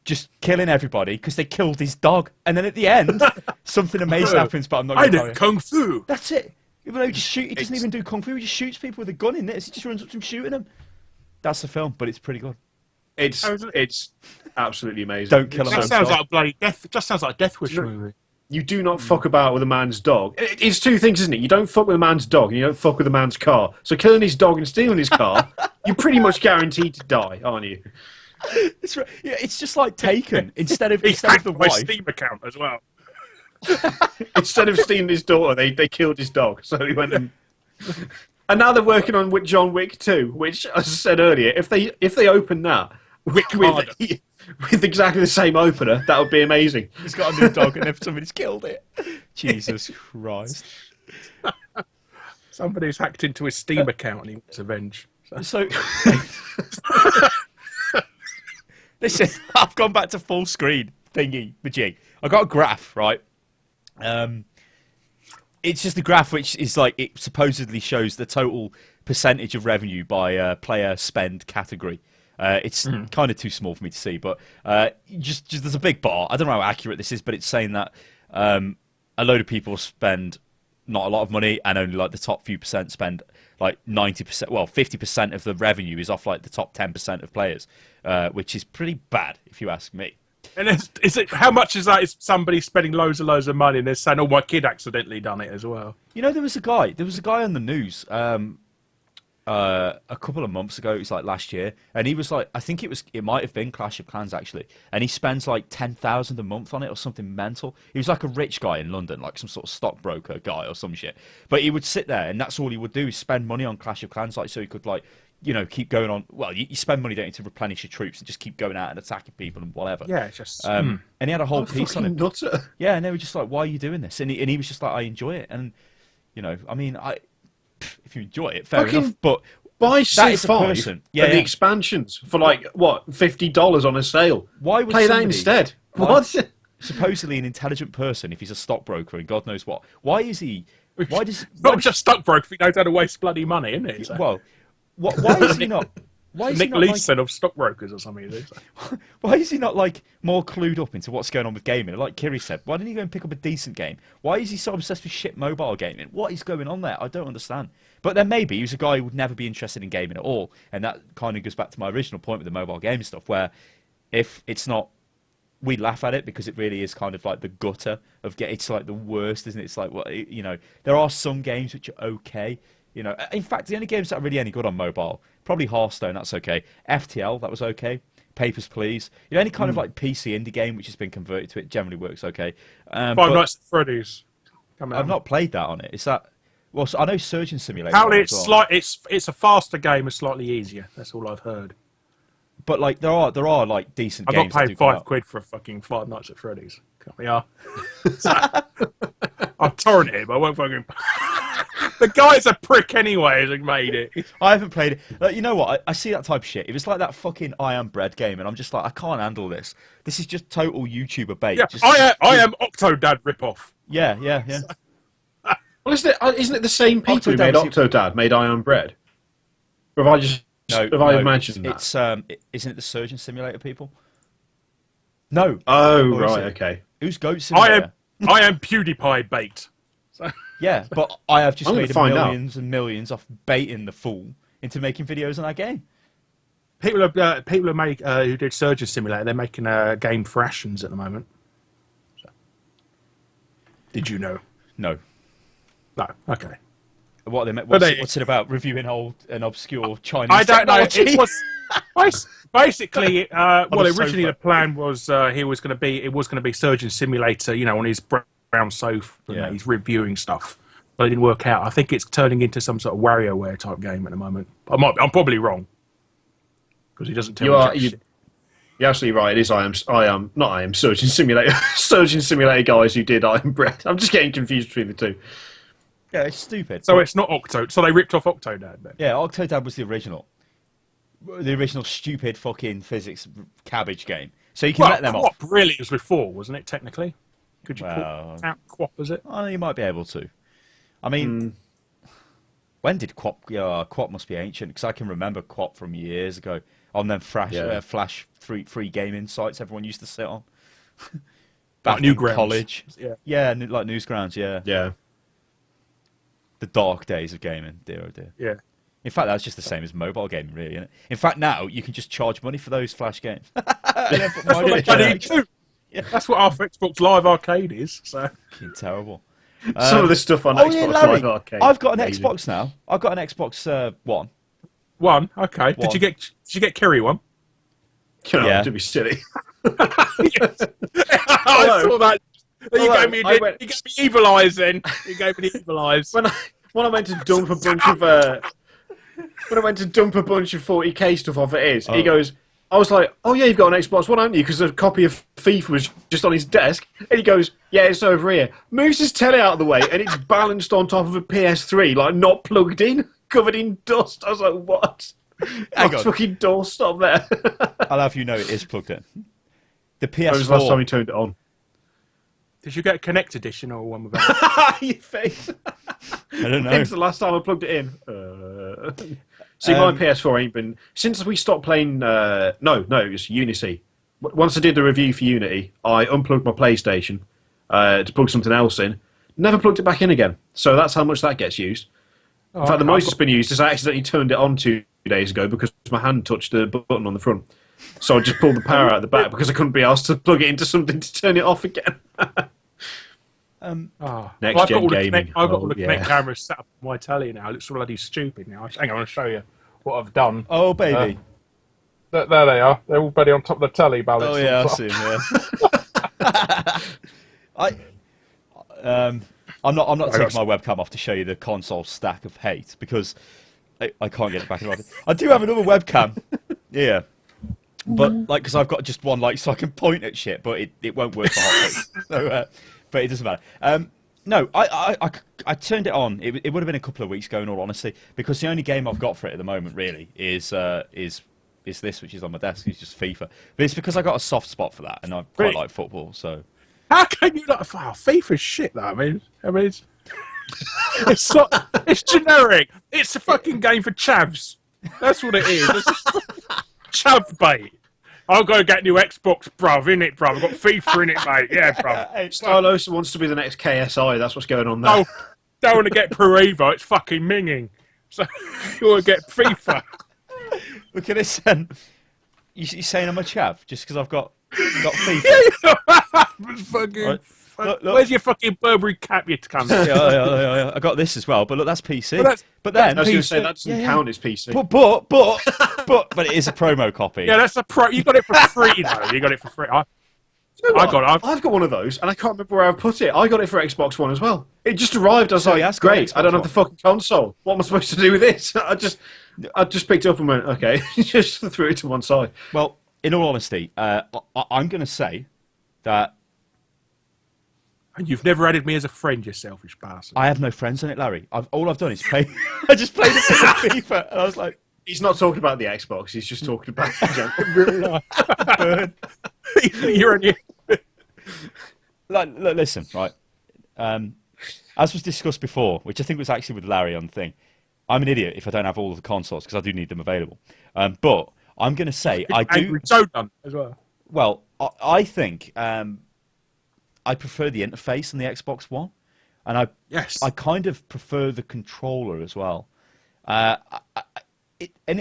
Speaker 1: just killing everybody because they killed his dog. And then at the end, something amazing happens, but I'm not going to tell you.
Speaker 2: Kung Fu.
Speaker 1: That's it. Even though he doesn't even do Kung Fu. He just shoots people with a gun in it. He just runs up to them shooting them. That's the film, but it's pretty good.
Speaker 3: It's absolutely amazing.
Speaker 1: Don't kill him.
Speaker 2: That sounds like a bloody death. It just sounds like a Death Wish movie.
Speaker 3: You do not fuck about with a man's dog. It's two things, isn't it? You don't fuck with a man's dog, and you don't fuck with a man's car. So killing his dog and stealing his car, you're pretty much guaranteed to die, aren't you?
Speaker 1: It's, yeah, it's just like Taken. Instead of the wife.
Speaker 2: Steam account as well.
Speaker 3: Instead of stealing his daughter, they killed his dog. So he went and now they're working on John Wick 2, which, as I said earlier, if they open that with exactly the same opener, that would be amazing.
Speaker 1: He's got a new dog and if somebody's killed it. Jesus Christ.
Speaker 2: Somebody's hacked into his Steam account and he wants revenge.
Speaker 1: So listen, I've gone back to full screen thingy, Majig. I got a graph, right? It's just a graph which is like, it supposedly shows the total percentage of revenue by player spend category. It's kind of too small for me to see, but just there's a big bar. I don't know how accurate this is, but it's saying that a load of people spend not a lot of money, and only like the top few percent spend like 90%. Well, 50% of the revenue is off like the top 10% of players, which is pretty bad if you ask me.
Speaker 2: And is it how much is that? Is somebody spending loads of money and they're saying, "Oh, my kid accidentally done it as well"?
Speaker 1: You know, there was a guy on the news a couple of months ago. It was like last year, and he was like, I think it might have been Clash of Clans actually, and he spends like 10,000 a month on it or something mental. He was like a rich guy in London, like some sort of stockbroker guy or some shit. But he would sit there, and that's all he would do is spend money on Clash of Clans, like so he could like, you know, keep going on. Well, you spend money, don't you, to replenish your troops and just keep going out and attacking people and whatever.
Speaker 2: Yeah, it's just.
Speaker 1: And he had a whole piece on it.
Speaker 3: Nutter.
Speaker 1: Yeah, and they were just like, "Why are you doing this?" And he was just like, "I enjoy it." And you know, I mean, if you enjoy it, fair enough. But
Speaker 3: buy
Speaker 1: that is a
Speaker 3: C5
Speaker 1: person.
Speaker 3: the expansions for like what $50 on a sale.
Speaker 1: Why would
Speaker 3: play that instead? What?
Speaker 1: Supposedly an intelligent person, if he's a stockbroker and God knows what. Why is he? Why does
Speaker 2: not just stockbroker? He knows how to waste bloody money, isn't it? So.
Speaker 1: Well. Why is he not? Why is
Speaker 2: Nick
Speaker 1: he not
Speaker 2: Leeson of stockbrokers or something?
Speaker 1: Why is he not like more clued up into what's going on with gaming? Like Kiri said, why didn't he go and pick up a decent game? Why is he so obsessed with shit mobile gaming? What is going on there? I don't understand. But then maybe he was a guy who would never be interested in gaming at all, and that kind of goes back to my original point with the mobile gaming stuff, where if it's not, we laugh at it because it really is kind of like the gutter of it's like the worst, isn't it? It's like, well, you know, there are some games which are okay. You know, in fact, the only games that are really any good on mobile, probably Hearthstone, that's okay. FTL, that was okay. Papers, Please. You know, any kind of like PC indie game which has been converted to it generally works okay.
Speaker 2: Five Nights at Freddy's.
Speaker 1: I've not played that on it. Is that? Well, so I know Surgeon Simulator.
Speaker 2: Apparently, it's a faster game and slightly easier. That's all I've heard.
Speaker 1: But like, there are like decent games.
Speaker 2: I've not paid £5 for a fucking Five Nights at Freddy's. Yeah. I'll torrent it, but I won't fucking. The guy's a prick anyway, who made it.
Speaker 1: I haven't played it. You know what? I see that type of shit. If it's like that fucking I Am Bread game, and I'm just like, I can't handle this. This is just total YouTuber bait.
Speaker 2: Yeah,
Speaker 1: just,
Speaker 2: I am Octodad ripoff.
Speaker 1: Yeah.
Speaker 3: Well, isn't it the same people who made Octodad made I Am Bread? Or have I just imagined that?
Speaker 1: Isn't it the Surgeon Simulator people? No.
Speaker 3: Oh, right, okay.
Speaker 1: Who's Goat Simulator?
Speaker 2: I am PewDiePie bait. So.
Speaker 1: Yeah, but I have just made millions and millions off baiting the fool into making videos on that game.
Speaker 2: People who did Surgeon Simulator, they're making a game for Ashens at the moment. So. Did you know?
Speaker 1: No.
Speaker 2: No. Okay.
Speaker 1: What are they? What's it about? Reviewing old and obscure Chinese
Speaker 2: I don't
Speaker 1: technology?
Speaker 2: know. It was basically originally the plan was it was going to be Surgeon Simulator, you know, on his brown sofa. And he's reviewing stuff, but it didn't work out. I think it's turning into some sort of WarioWare type game at the moment. I'm probably wrong because he doesn't tell me.
Speaker 3: You're absolutely right. It is I am Surgeon Simulator. Surgeon Simulator guys who did I Am Bread. I'm just getting confused between the two.
Speaker 1: Yeah, it's stupid.
Speaker 2: So it's not Octo. So they ripped off Octodad then.
Speaker 1: Yeah, Octodad was the original stupid fucking physics cabbage game. So you can let them off.
Speaker 2: Quap really was before, wasn't it? Technically, could you count Quap as it?
Speaker 1: Oh, you might be able to. I mean, when did Quap? Quap must be ancient because I can remember Quap from years ago on them Flash free gaming sites everyone used to sit on. Back in college. Yeah, like Newsgrounds.
Speaker 3: Yeah.
Speaker 1: The dark days of gaming, dear oh dear.
Speaker 2: Yeah.
Speaker 1: In fact, that's just the same as mobile gaming, really, isn't it? In fact, now you can just charge money for those Flash games.
Speaker 2: That's what our Xbox Live Arcade is. So
Speaker 1: Terrible.
Speaker 3: Some of this stuff on Xbox
Speaker 1: Larry,
Speaker 3: Live Arcade.
Speaker 1: I've got an Xbox now. I've got an Xbox One.
Speaker 2: One, okay.
Speaker 1: One.
Speaker 2: Did you get Kiri one?
Speaker 3: You know, to be silly.
Speaker 2: I saw that. You gave me evil eyes then. You gave me the evil eyes.
Speaker 3: When I went to dump a bunch of when I went to dump a bunch of 40k stuff off at his, he goes, I was like, oh yeah, you've got an Xbox One, haven't you? Because a copy of FIFA was just on his desk. And he goes, yeah, it's over here. Moves his telly out of the way, and it's balanced on top of a PS3, like not plugged in, covered in dust. I was like, what? Hang on. Fucking doorstop there.
Speaker 1: I'll have you know it is plugged in. The PS4.
Speaker 3: When was the last time he turned it on?
Speaker 2: Did you get a Connect edition or one with that?
Speaker 3: Your face.
Speaker 1: I don't know.
Speaker 3: When's the last time I plugged it in? See, my PS4 ain't been... Since we stopped playing... No, it was Unity. Once I did the review for Unity, I unplugged my PlayStation to plug something else in. Never plugged it back in again. So that's how much that gets used. In fact, the most it's been used is I accidentally turned it on 2 days ago because my hand touched the button on the front. So I just pulled the power out of the back because I couldn't be asked to plug it into something to turn it off again.
Speaker 2: Next gen gaming. I've got all the Connect cameras set up on my telly now. It looks bloody stupid now. Hang on, I'll show you what I've done.
Speaker 1: Oh, baby.
Speaker 2: There they are. They're all bloody on top of the telly, balance.
Speaker 1: Oh, yeah, I see them, I'm not taking my webcam off to show you the console stack of hate because I can't get it back in my... I do have another webcam. Yeah. But, like, because I've got just one, like, so I can point at shit, but it won't work for HOTFIX. So, but it doesn't matter. No, I turned it on. It would have been a couple of weeks ago, in all honesty, because the only game I've got for it at the moment, really, is this, which is on my desk. It's just FIFA. But it's because I got a soft spot for that, and I quite like football, so...
Speaker 2: How can you not... Oh, FIFA's shit, though. I mean it's... it's generic. It's a fucking game for chavs. That's what it is. Chav bait. I've got to get a new Xbox, bruv, innit, bruv? I've got FIFA in it, mate. Yeah, bruv.
Speaker 3: Stylosa wants to be the next KSI. That's what's going on there.
Speaker 2: Oh, don't want to get Pro Evo. It's fucking minging. So you want to get FIFA.
Speaker 1: Look at this, then. You're saying I'm a chav just because I've got FIFA?
Speaker 2: Fucking...
Speaker 1: Right. Look.
Speaker 2: Where's your fucking Burberry cap, you cunt?
Speaker 1: Yeah. I got this as well, but look, that's PC. But then
Speaker 3: I was going to say that doesn't count as PC.
Speaker 1: But it is a promo copy.
Speaker 2: Yeah, that's a pro. You got it for free, though. You got it for free.
Speaker 3: I've got one of those, and I can't remember where I put it. I got it for Xbox One as well. It just arrived. I was like, great. I don't have the fucking console. What am I supposed to do with this? I just picked it up and went, okay, just threw it to one side.
Speaker 1: Well, in all honesty, I'm going to say that.
Speaker 2: And you've never added me as a friend, you selfish bastard.
Speaker 1: I have no friends on it, Larry. All I've done is play. I just played it for FIFA, and I was like,
Speaker 3: he's not talking about the Xbox. He's just talking about
Speaker 2: You're on your...
Speaker 1: Look, listen, right. As was discussed before, which I think was actually with Larry on the thing, I'm an idiot if I don't have all of the consoles because I do need them available. But I'm going to say I do.
Speaker 2: So done as well.
Speaker 1: Well, I think. I prefer the interface on the Xbox One, and I kind of prefer the controller as well. And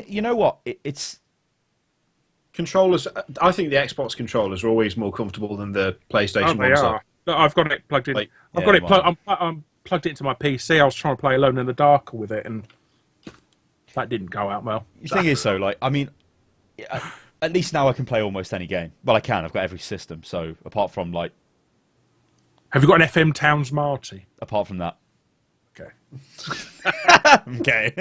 Speaker 1: you know what? It's
Speaker 3: controllers. I think the Xbox controllers are always more comfortable than the PlayStation ones.
Speaker 2: No, I've got it plugged in. I'm plugged it into my PC. I was trying to play Alone in the Dark with it, and that didn't go out well.
Speaker 1: The thing is, though, like, I mean, at least now I can play almost any game. Well, I can. I've got every system. So apart from like.
Speaker 2: Have you got an FM Towns Marty?
Speaker 1: Apart from that.
Speaker 2: Okay.
Speaker 1: Okay.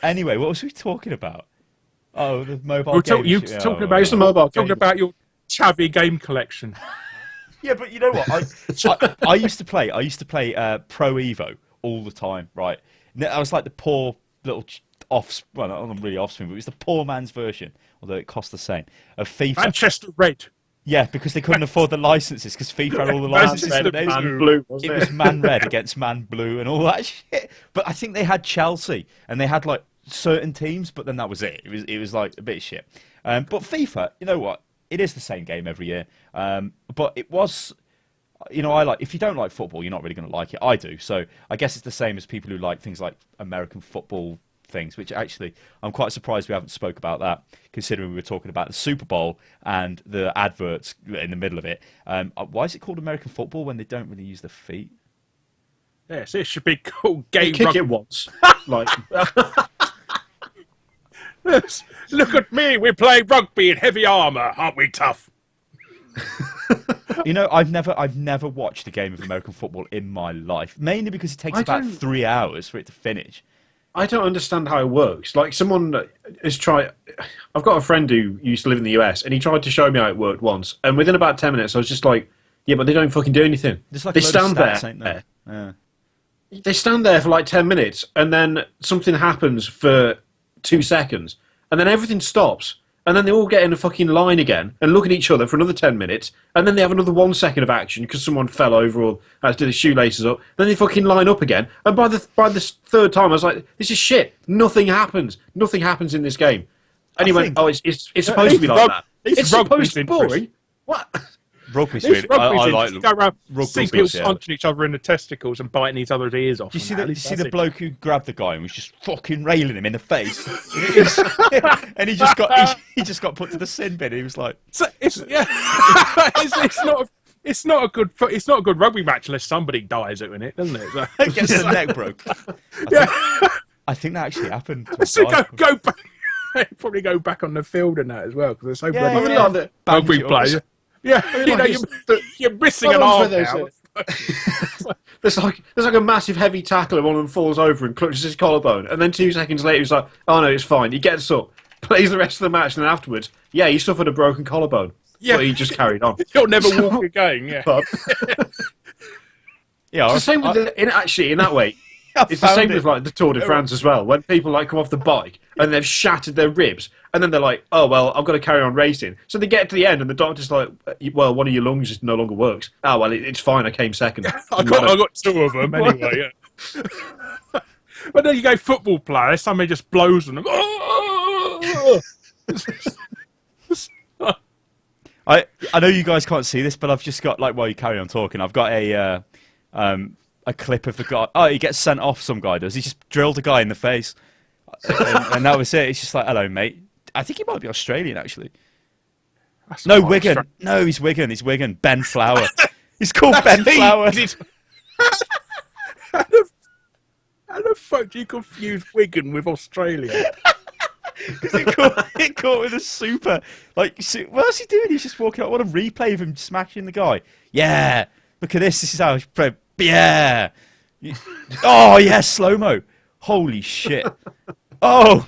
Speaker 1: Anyway, what was we talking about? Oh, the mobile games.
Speaker 2: Talking about your chavvy game collection.
Speaker 1: Yeah, but you know what? I used to play Pro Evo all the time, right? I was like the poor little well, not really offspring, but it was the poor man's version, although it cost the same, of FIFA.
Speaker 2: Manchester Red.
Speaker 1: Yeah, because they couldn't afford the licenses because FIFA had all the licenses.
Speaker 3: Man Blue,
Speaker 1: it was Man Red against Man Blue and all that shit. But I think they had Chelsea and they had like certain teams, but then that was it. It was like a bit of shit. But FIFA, you know what? It is the same game every year. But it was, you know, if you don't like football, you're not really going to like it. I do. So I guess it's the same as people who like things like American football things, which actually I'm quite surprised we haven't spoke about that, considering we were talking about the Super Bowl and the adverts in the middle of it. Why is it called American football when they don't really use their feet?
Speaker 2: Yes, it should be called gay
Speaker 3: kick
Speaker 2: rugby.
Speaker 3: it once. Like,
Speaker 2: look at me, we're playing rugby in heavy armour, aren't we tough?
Speaker 1: You know, I've never watched a game of American football in my life, mainly because it takes about 3 hours for it to finish.
Speaker 3: I don't understand how it works. Like, someone has tried... I've got a friend who used to live in the US, and he tried to show me how it worked once, and within about 10 minutes, I was just like, yeah, but they don't fucking do anything.
Speaker 1: Like
Speaker 3: they stand
Speaker 1: stats,
Speaker 3: there.
Speaker 1: ain't they? Yeah.
Speaker 3: They stand there for like 10 minutes, and then something happens for 2 seconds, and then everything stops. And then they all get in a fucking line again and look at each other for another 10 minutes. And then they have another 1 second of action because someone fell over or had to do the shoelaces up. Then they fucking line up again. And by the third time, I was like, this is shit. Nothing happens. Nothing happens in this game. And he went, it's supposed to be like that. It's supposed to be boring. What?
Speaker 1: Rugby's weird. I like
Speaker 2: go around, see people
Speaker 1: yeah.
Speaker 2: punching each other in the testicles and biting each other's ears off.
Speaker 1: Do you see the bloke who grabbed the guy and was just fucking railing him in the face? And he just got put to the sin bin. He was like,
Speaker 2: it's not a good rugby match unless somebody dies in it, doesn't it? So,
Speaker 1: gets the neck broke. I think that actually happened.
Speaker 2: So go back. Probably go back on the field and that as well because they're so bloody
Speaker 3: like the
Speaker 2: rugby players. Yeah, you know, you're missing an arm now.
Speaker 3: There's like a massive heavy tackle and one of them falls over and clutches his collarbone, and then 2 seconds later he's like, oh no, it's fine. He gets up, plays the rest of the match, and then afterwards, yeah, he suffered a broken collarbone. Yeah, but he just carried on.
Speaker 2: He'll never walk again. Yeah.
Speaker 1: Yeah,
Speaker 3: it's the same with in that way. It's the same with like the Tour de France as well. When people like come off the bike and they've shattered their ribs, and then they're like, "Oh well, I've got to carry on racing." So they get to the end, and the doctor's like, "Well, one of your lungs just no longer works." Oh well, it's fine. I came second.
Speaker 2: I got 2 of them anyway. Yeah. But then you go football player. Somebody just blows on them.
Speaker 1: I know you guys can't see this, but I've just got while you carry on talking, I've got a clip of the guy. Oh, he gets sent off. Some guy does. He just drilled a guy in the face, and that was it. It's just like, hello, mate. I think he might be Australian, actually. No, Wigan. No, he's Wigan. He's Wigan. Ben Flower. He's called Ben Flower.
Speaker 2: How the fuck do you confuse Wigan with Australia?
Speaker 1: It caught with a super. What else he doing? He's just walking out. What a replay of him smashing the guy. Yeah. Look at this. This is how he's played. Yeah. Oh, yeah, slow-mo. Holy shit. Oh,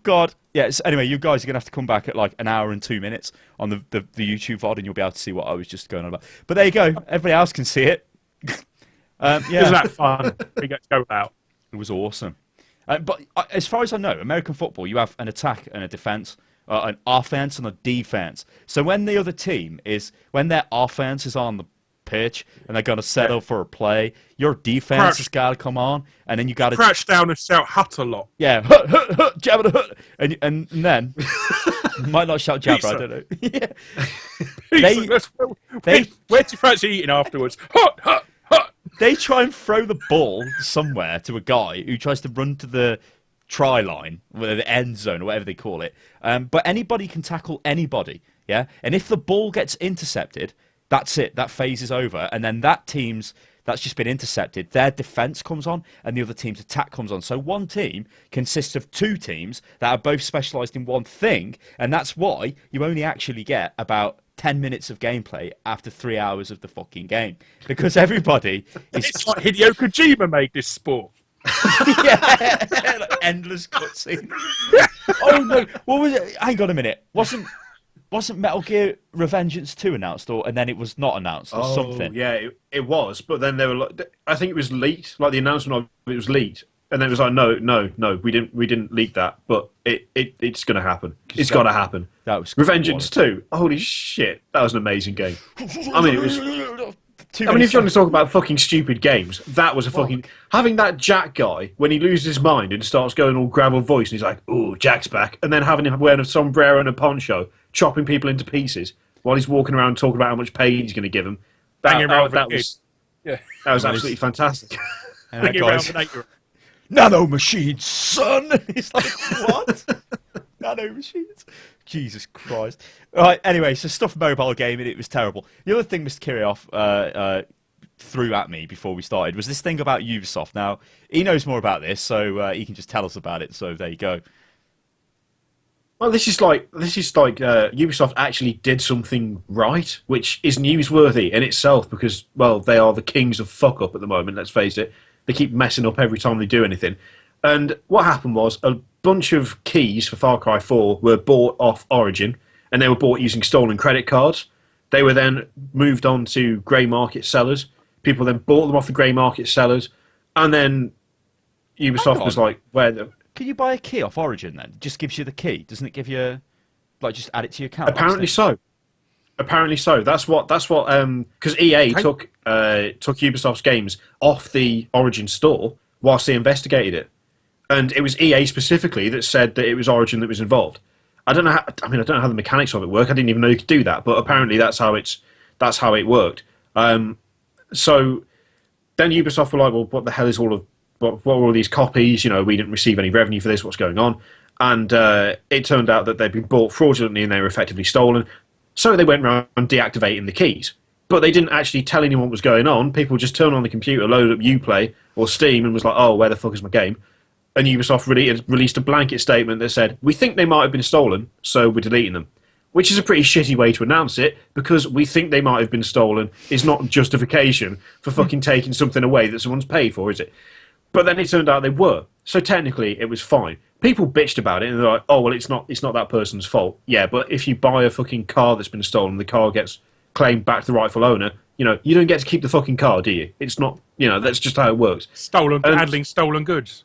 Speaker 1: God. Yeah, so anyway, you guys are going to have to come back at like an hour and 2 minutes on the YouTube VOD, and you'll be able to see what I was just going on about. But there you go. Everybody else can see it. Yeah.
Speaker 2: Isn't that fun? We get to go out.
Speaker 1: It was awesome. But as far as I know, American football, you have an attack and a defense. An offense and a defense. So when the other team when their offense is on the pitch and they're going to settle for a play, your defense has got to come on, and then you got to
Speaker 2: crouch down and shout "hut" a lot.
Speaker 1: Yeah, hut, hut, hut, jabba, hut, and then you might not shout jabba. I don't know. Yeah.
Speaker 2: Where do you fancy eating afterwards? Hut, hut, hut.
Speaker 1: They try and throw the ball somewhere to a guy who tries to run to the try line, or the end zone, or whatever they call it. But anybody can tackle anybody, yeah? And if the ball gets intercepted, that's it. That phase is over. And then that team's that's just been intercepted, their defense comes on, and the other team's attack comes on. So one team consists of 2 teams that are both specialised in one thing, and that's why you only actually get about 10 minutes of gameplay after 3 hours of the fucking game. Because everybody is...
Speaker 2: It's like Hideo Kojima made this sport.
Speaker 1: Yeah, like endless cutscene. Oh no! What was it? Hang on a minute. Wasn't Metal Gear Revengeance 2 announced, and then it was not announced, or something?
Speaker 3: Yeah, it was. But then they were like, I think it was leaked. Like the announcement of it was leaked, and then it was like, no, we didn't leak that. But it's gonna happen. It's gotta happen.
Speaker 1: That was
Speaker 3: Revengeance 2. Holy shit, that was an amazing game. I mean, it was. If you want to talk about fucking stupid games, that was a fucking... Having that Jack guy, when he loses his mind and starts going all gravel voice, and he's like, ooh, Jack's back, and then having him wearing a sombrero and a poncho, chopping people into pieces, while he's walking around talking about how much pain he's going to give them. That was absolutely fantastic.
Speaker 1: And that guy's, nano machines, son! It's like, what? Nano machines? Jesus Christ. Right, anyway, so stuff mobile gaming, it was terrible. The other thing Mr. Kirioth threw at me before we started was this thing about Ubisoft. Now, he knows more about this, so he can just tell us about it, so there you go.
Speaker 3: Well, this is like Ubisoft actually did something right, which is newsworthy in itself because, well, they are the kings of fuck up at the moment, let's face it. They keep messing up every time they do anything. And what happened was a bunch of keys for Far Cry 4 were bought off Origin, and they were bought using stolen credit cards. They were then moved on to grey market sellers. People then bought them off the grey market sellers, and then Ubisoft was like, where the...
Speaker 1: Can you buy a key off Origin then? It just gives you the key. Doesn't it give you, like, just add it to your account?
Speaker 3: Apparently so. Apparently so. That's what because EA took Ubisoft's games off the Origin store whilst they investigated it, and it was EA specifically that said that it was Origin that was involved. I don't know how the mechanics of it work. I didn't even know you could do that, but apparently that's how it worked. So then Ubisoft were like, well, what the hell is what were all these copies? You know, we didn't receive any revenue for this. What's going on? And it turned out that they'd been bought fraudulently and they were effectively stolen. So they went around deactivating the keys. But they didn't actually tell anyone what was going on. People just turned on the computer, loaded up Uplay or Steam and was like, oh, where the fuck is my game? And Ubisoft released a blanket statement that said, we think they might have been stolen, so we're deleting them. Which is a pretty shitty way to announce it, because we think they might have been stolen is not justification for fucking taking something away that someone's paid for, is it? But then it turned out they were. So technically, it was fine. People bitched about it, and they're like, oh, well, it's not that person's fault. Yeah, but if you buy a fucking car that's been stolen, the car gets claimed back to the rightful owner, you know, you don't get to keep the fucking car, do you? It's not, you know, that's just how it works.
Speaker 2: Handling stolen goods.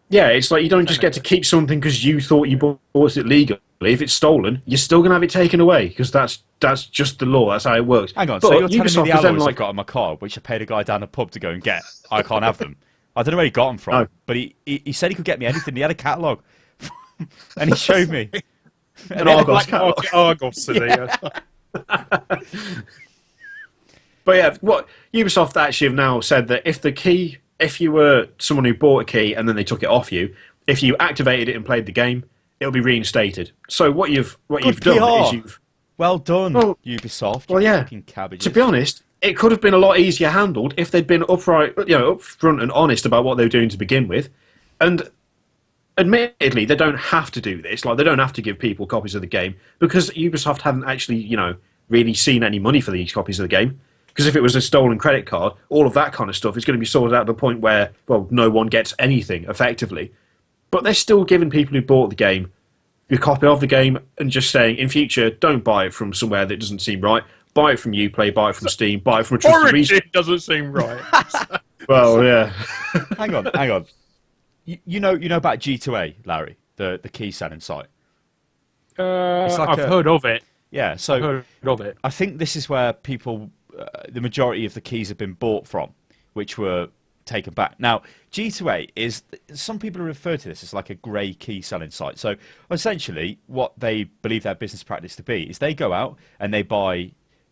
Speaker 3: Yeah, it's like you don't just get to keep something because you thought you bought it legally. If it's stolen, you're still going to have it taken away, because that's just the law. That's how it works.
Speaker 1: Hang on, so you're telling me the alloys I've got in my car, which I paid a guy down the pub to go and get, I can't have them? I don't know where he got them from,
Speaker 3: no.
Speaker 1: But he said he could get me anything. He had a catalogue, and he showed me.
Speaker 3: An Argos catalogue.
Speaker 2: Argos, yeah.
Speaker 3: But yeah, what Ubisoft actually have now said that if you were someone who bought a key and then they took it off you, if you activated it and played the game, it'll be reinstated. So what you've done is you've...
Speaker 1: Well done, Ubisoft.
Speaker 3: Well, yeah. To be honest, it could have been a lot easier handled if they'd been upfront and honest about what they were doing to begin with. And admittedly, they don't have to do this. Like, they don't have to give people copies of the game, because Ubisoft haven't actually, you know, really seen any money for these copies of the game. Because if it was a stolen credit card, all of that kind of stuff is going to be sorted out to the point where, well, no one gets anything, effectively. But they're still giving people who bought the game a copy of the game and just saying, in future, don't buy it from somewhere that doesn't seem right. Buy it from Uplay, buy it from Steam, buy it from a trusted
Speaker 2: Origin doesn't seem right.
Speaker 3: Well, yeah.
Speaker 1: Hang on. You know about G2A, Larry, the key selling site?
Speaker 2: I've heard of it.
Speaker 1: Yeah, so
Speaker 2: I've heard of it.
Speaker 1: I think this is where people, the majority of the keys have been bought from, which were taken back. Now, G2A is, some people refer to this as like a grey key selling site. So essentially, what they believe their business practice to be is they go out and they buy,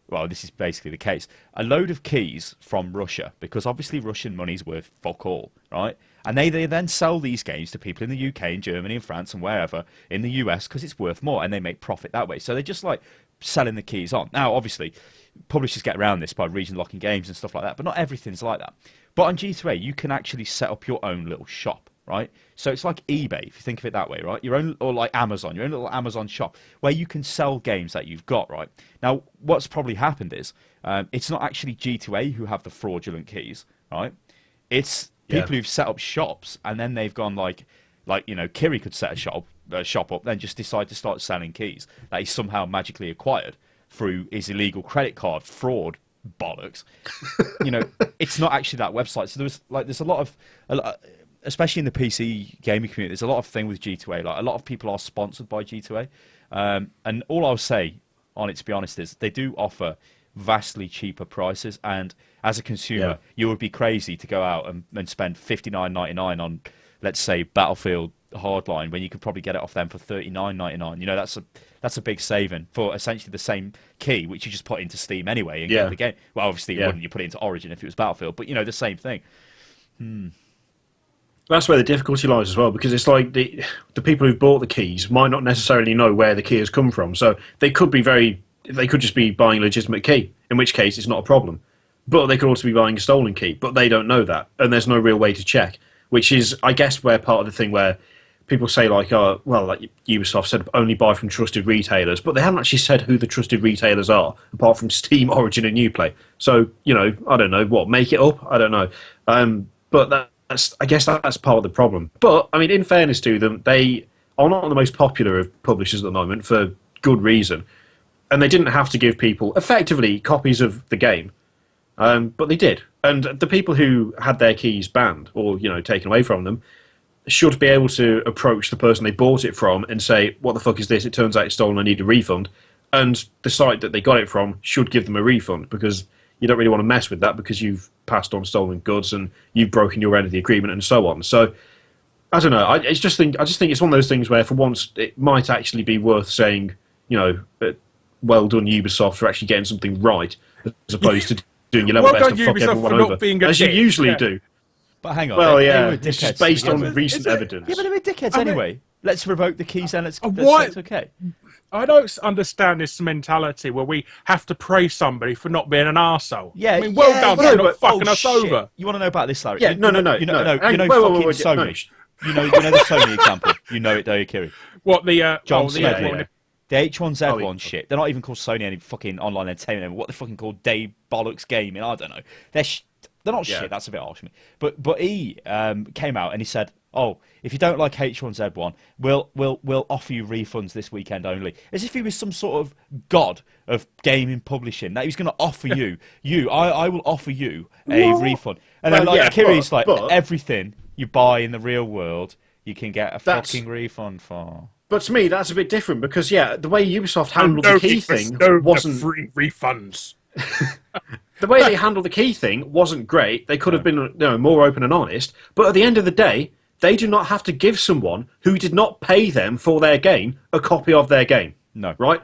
Speaker 1: well, this is basically the case, a load of keys from Russia, because obviously Russian money's worth fuck all, right? And they then sell these games to people in the UK and Germany and France and wherever in the US because it's worth more, and they make profit that way. So they're just like selling the keys on. Now, obviously, publishers get around this by region locking games and stuff like that, but not everything's like that. But on G2A, you can actually set up your own little shop, right? So it's like eBay, if you think of it that way, right? Your own, or like Amazon, your own little Amazon shop where you can sell games that you've got, right? Now, what's probably happened is it's not actually G2A who have the fraudulent keys, right? It's people who've set up shops, and then they've gone like you know, Kiri could set a shop up, then just decide to start selling keys that he somehow magically acquired through his illegal credit card fraud bollocks. You know, it's not actually that website. So there's a lot of, especially in the PC gaming community, there's a lot of thing with G2A. Like, a lot of people are sponsored by G2A, and all I'll say on it, to be honest, is they do offer vastly cheaper prices, and as a consumer, you would be crazy to go out and spend $59.99 on, let's say, Battlefield Hardline, when you could probably get it off them for $39.99. You know, that's a big saving for essentially the same key, which you just put into Steam anyway and get the game. Well, obviously, you wouldn't. You put it into Origin if it was Battlefield, but you know, the same thing.
Speaker 3: That's where the difficulty lies as well, because it's like the people who bought the keys might not necessarily know where the key has come from, so they could just be buying a legitimate key, in which case it's not a problem. But they could also be buying a stolen key, but they don't know that, and there's no real way to check, which is, I guess, where part of the thing where people say, like, oh, well, like Ubisoft said, only buy from trusted retailers, but they haven't actually said who the trusted retailers are, apart from Steam, Origin, and Uplay. So, I don't know, what, make it up? I don't know. But I guess that's part of the problem. But, I mean, in fairness to them, they are not the most popular of publishers at the moment, for good reason. And they didn't have to give people, effectively, copies of the game. But they did. And the people who had their keys banned, or, taken away from them, should be able to approach the person they bought it from and say, what the fuck is this? It turns out it's stolen, I need a refund. And the site that they got it from should give them a refund, because you don't really want to mess with that, because you've passed on stolen goods and you've broken your end of the agreement and so on. So, I don't know. I just think it's one of those things where, for once, it might actually be worth saying, well done Ubisoft for actually getting something right, as opposed to doing your level best to fuck everyone over, as you usually do.
Speaker 1: But hang on.
Speaker 3: Well,
Speaker 1: they
Speaker 3: yeah,
Speaker 1: were
Speaker 3: it's just
Speaker 1: dickheads.
Speaker 3: based on recent evidence.
Speaker 1: Yeah, but they were dickheads anyway. Let's revoke the keys and it's okay.
Speaker 2: I don't understand this mentality where we have to praise somebody for not being an arsehole.
Speaker 1: Yeah,
Speaker 2: I mean, well done for not fucking us over.
Speaker 1: You want to know about this, Larry?
Speaker 3: Yeah, no.
Speaker 1: You know Sony. You know the Sony example. You know it, though, Kiri.
Speaker 2: What the
Speaker 1: John Smedley. The H1Z1 shit. They're not even called Sony any fucking online entertainment. What they're fucking called Day Bollocks Gaming. I don't know. They're not shit. That's a bit harsh. But he came out and he said, "Oh, if you don't like H1Z1, we'll offer you refunds this weekend only." As if he was some sort of god of gaming publishing. That he was going to offer I will offer you a refund. And then Kiri's like, everything you buy in the real world, you can get a fucking refund for.
Speaker 3: But to me, that's a bit different, because the way Ubisoft handled the key thing wasn't
Speaker 2: free refunds.
Speaker 3: The way they handled the key thing wasn't great. They could have been more open and honest. But at the end of the day, they do not have to give someone who did not pay them for their game a copy of their game.
Speaker 1: No,
Speaker 3: right?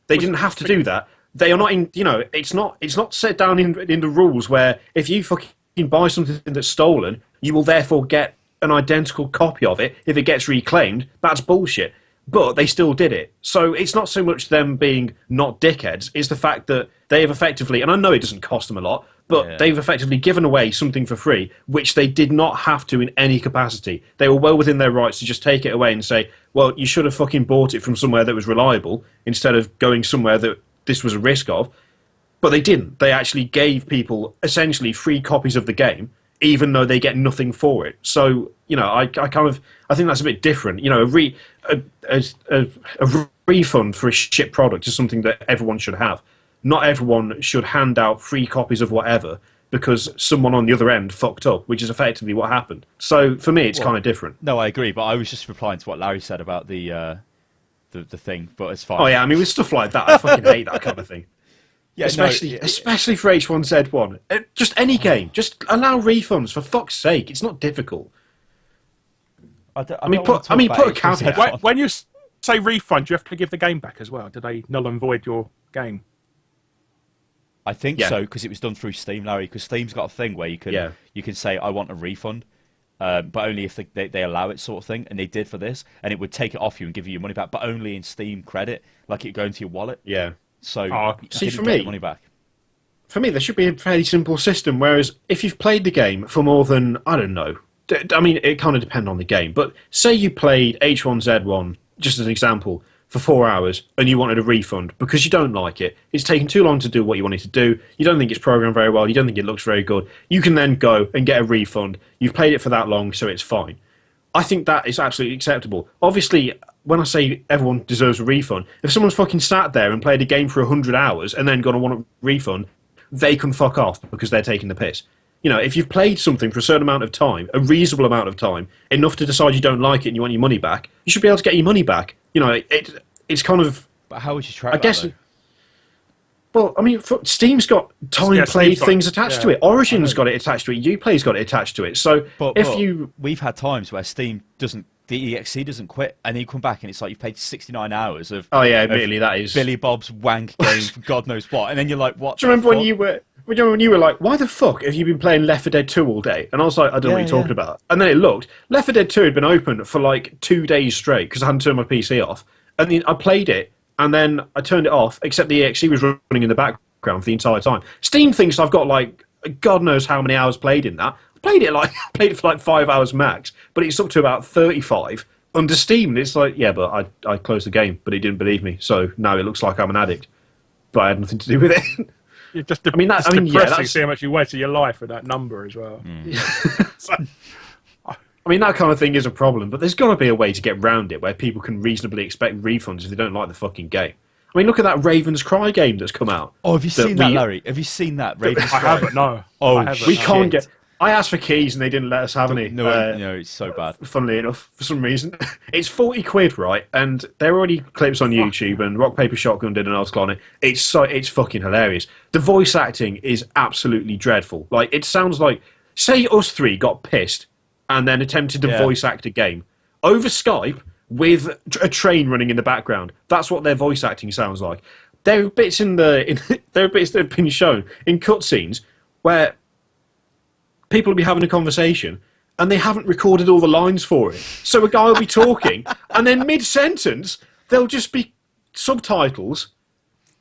Speaker 3: They didn't have to do that. They are not in. It's not set down in the rules where if you fucking buy something that's stolen, you will therefore get an identical copy of it if it gets reclaimed. That's bullshit. But they still did it. So it's not so much them being not dickheads, it's the fact that they have effectively, and I know it doesn't cost them a lot, but they've effectively given away something for free, which they did not have to in any capacity. They were well within their rights to just take it away and say, well, you should have fucking bought it from somewhere that was reliable, instead of going somewhere that this was a risk of. But they didn't. They actually gave people essentially free copies of the game, even though they get nothing for it. So, I think that's a bit different. A refund for a shit product is something that everyone should have. Not everyone should hand out free copies of whatever because someone on the other end fucked up, which is effectively what happened. So for me, it's kind of different.
Speaker 1: No, I agree, but I was just replying to what Larry said about the thing. But it's fine.
Speaker 3: Oh yeah, I mean with stuff like that, I fucking hate that kind of thing. Yeah, especially for H1Z1. Just any game. Just allow refunds, for fuck's sake. It's not difficult.
Speaker 1: Put a
Speaker 2: caveat. When you say refund, you have to give the game back as well. Do they null and void your game?
Speaker 1: I think so, because it was done through Steam, Larry. Because Steam's got a thing where you can say, I want a refund, but only if they allow it, sort of thing. And they did for this, and it would take it off you and give you your money back, but only in Steam credit, like it go into your wallet.
Speaker 3: Yeah.
Speaker 1: So
Speaker 3: for me,
Speaker 1: money back.
Speaker 3: For me, there should be a fairly simple system. Whereas if you've played the game for more than, I don't know, I mean, it kind of depends on the game. But say you played H1Z1, just as an example, for 4 hours, and you wanted a refund because you don't like it. It's taken too long to do what you wanted to do. You don't think it's programmed very well. You don't think it looks very good. You can then go and get a refund. You've played it for that long, so it's fine. I think that is absolutely acceptable. Obviously, when I say everyone deserves a refund, if someone's fucking sat there and played a game for 100 hours and then gonna want a refund, they can fuck off because they're taking the piss. If you've played something for a certain amount of time, a reasonable amount of time, enough to decide you don't like it and you want your money back, you should be able to get your money back. It's kind of...
Speaker 1: But how would you track that, though?
Speaker 3: Well, I mean, Steam's got time-played things attached to it. Origin's got it attached to it. Uplay's got it attached to it. So
Speaker 1: we've had times where Steam doesn't... The EXE doesn't quit, and then you come back and it's like you've paid 69 hours of...
Speaker 3: Oh, yeah, admittedly, that is...
Speaker 1: Billy Bob's wank game for God knows what, and then you're like, what?
Speaker 3: Do you remember when you were... when you were like, why the fuck have you been playing Left 4 Dead 2 all day? And I was like, I don't know what you're talking about. And then it looked, Left 4 Dead 2 had been open for like 2 days straight because I hadn't turned my PC off. And then I played it, and then I turned it off, except the EXE was running in the background for the entire time. Steam thinks I've got like, God knows how many hours played in that. I played it for like 5 hours max, but it's up to about 35 under Steam. And it's like, yeah, but I closed the game, but it didn't believe me. So now it looks like I'm an addict. But I had nothing to do with it.
Speaker 2: You're just depressing to see how much you wasted your life with that number as well. So,
Speaker 3: I mean, that kind of thing is a problem, but there's got to be a way to get round it where people can reasonably expect refunds if they don't like the fucking game. I mean, look at that Raven's Cry game that's come out.
Speaker 1: Oh, have you seen that, Larry? Have you seen that, Raven's Cry?
Speaker 2: I haven't, no.
Speaker 1: Oh,
Speaker 2: I haven't,
Speaker 3: we can't get... I asked for keys and they didn't let us have any.
Speaker 1: No, it's so bad.
Speaker 3: Funnily enough, for some reason. It's 40 quid, right? And there are already clips on YouTube, and Rock Paper Shotgun did an article on it. It's fucking hilarious. The voice acting is absolutely dreadful. Like, it sounds like... Say us three got pissed and then attempted to voice act a game over Skype with a train running in the background. That's what their voice acting sounds like. There are bits there are bits that have been shown in cutscenes where people will be having a conversation and they haven't recorded all the lines for it. So a guy will be talking and then mid-sentence there'll just be subtitles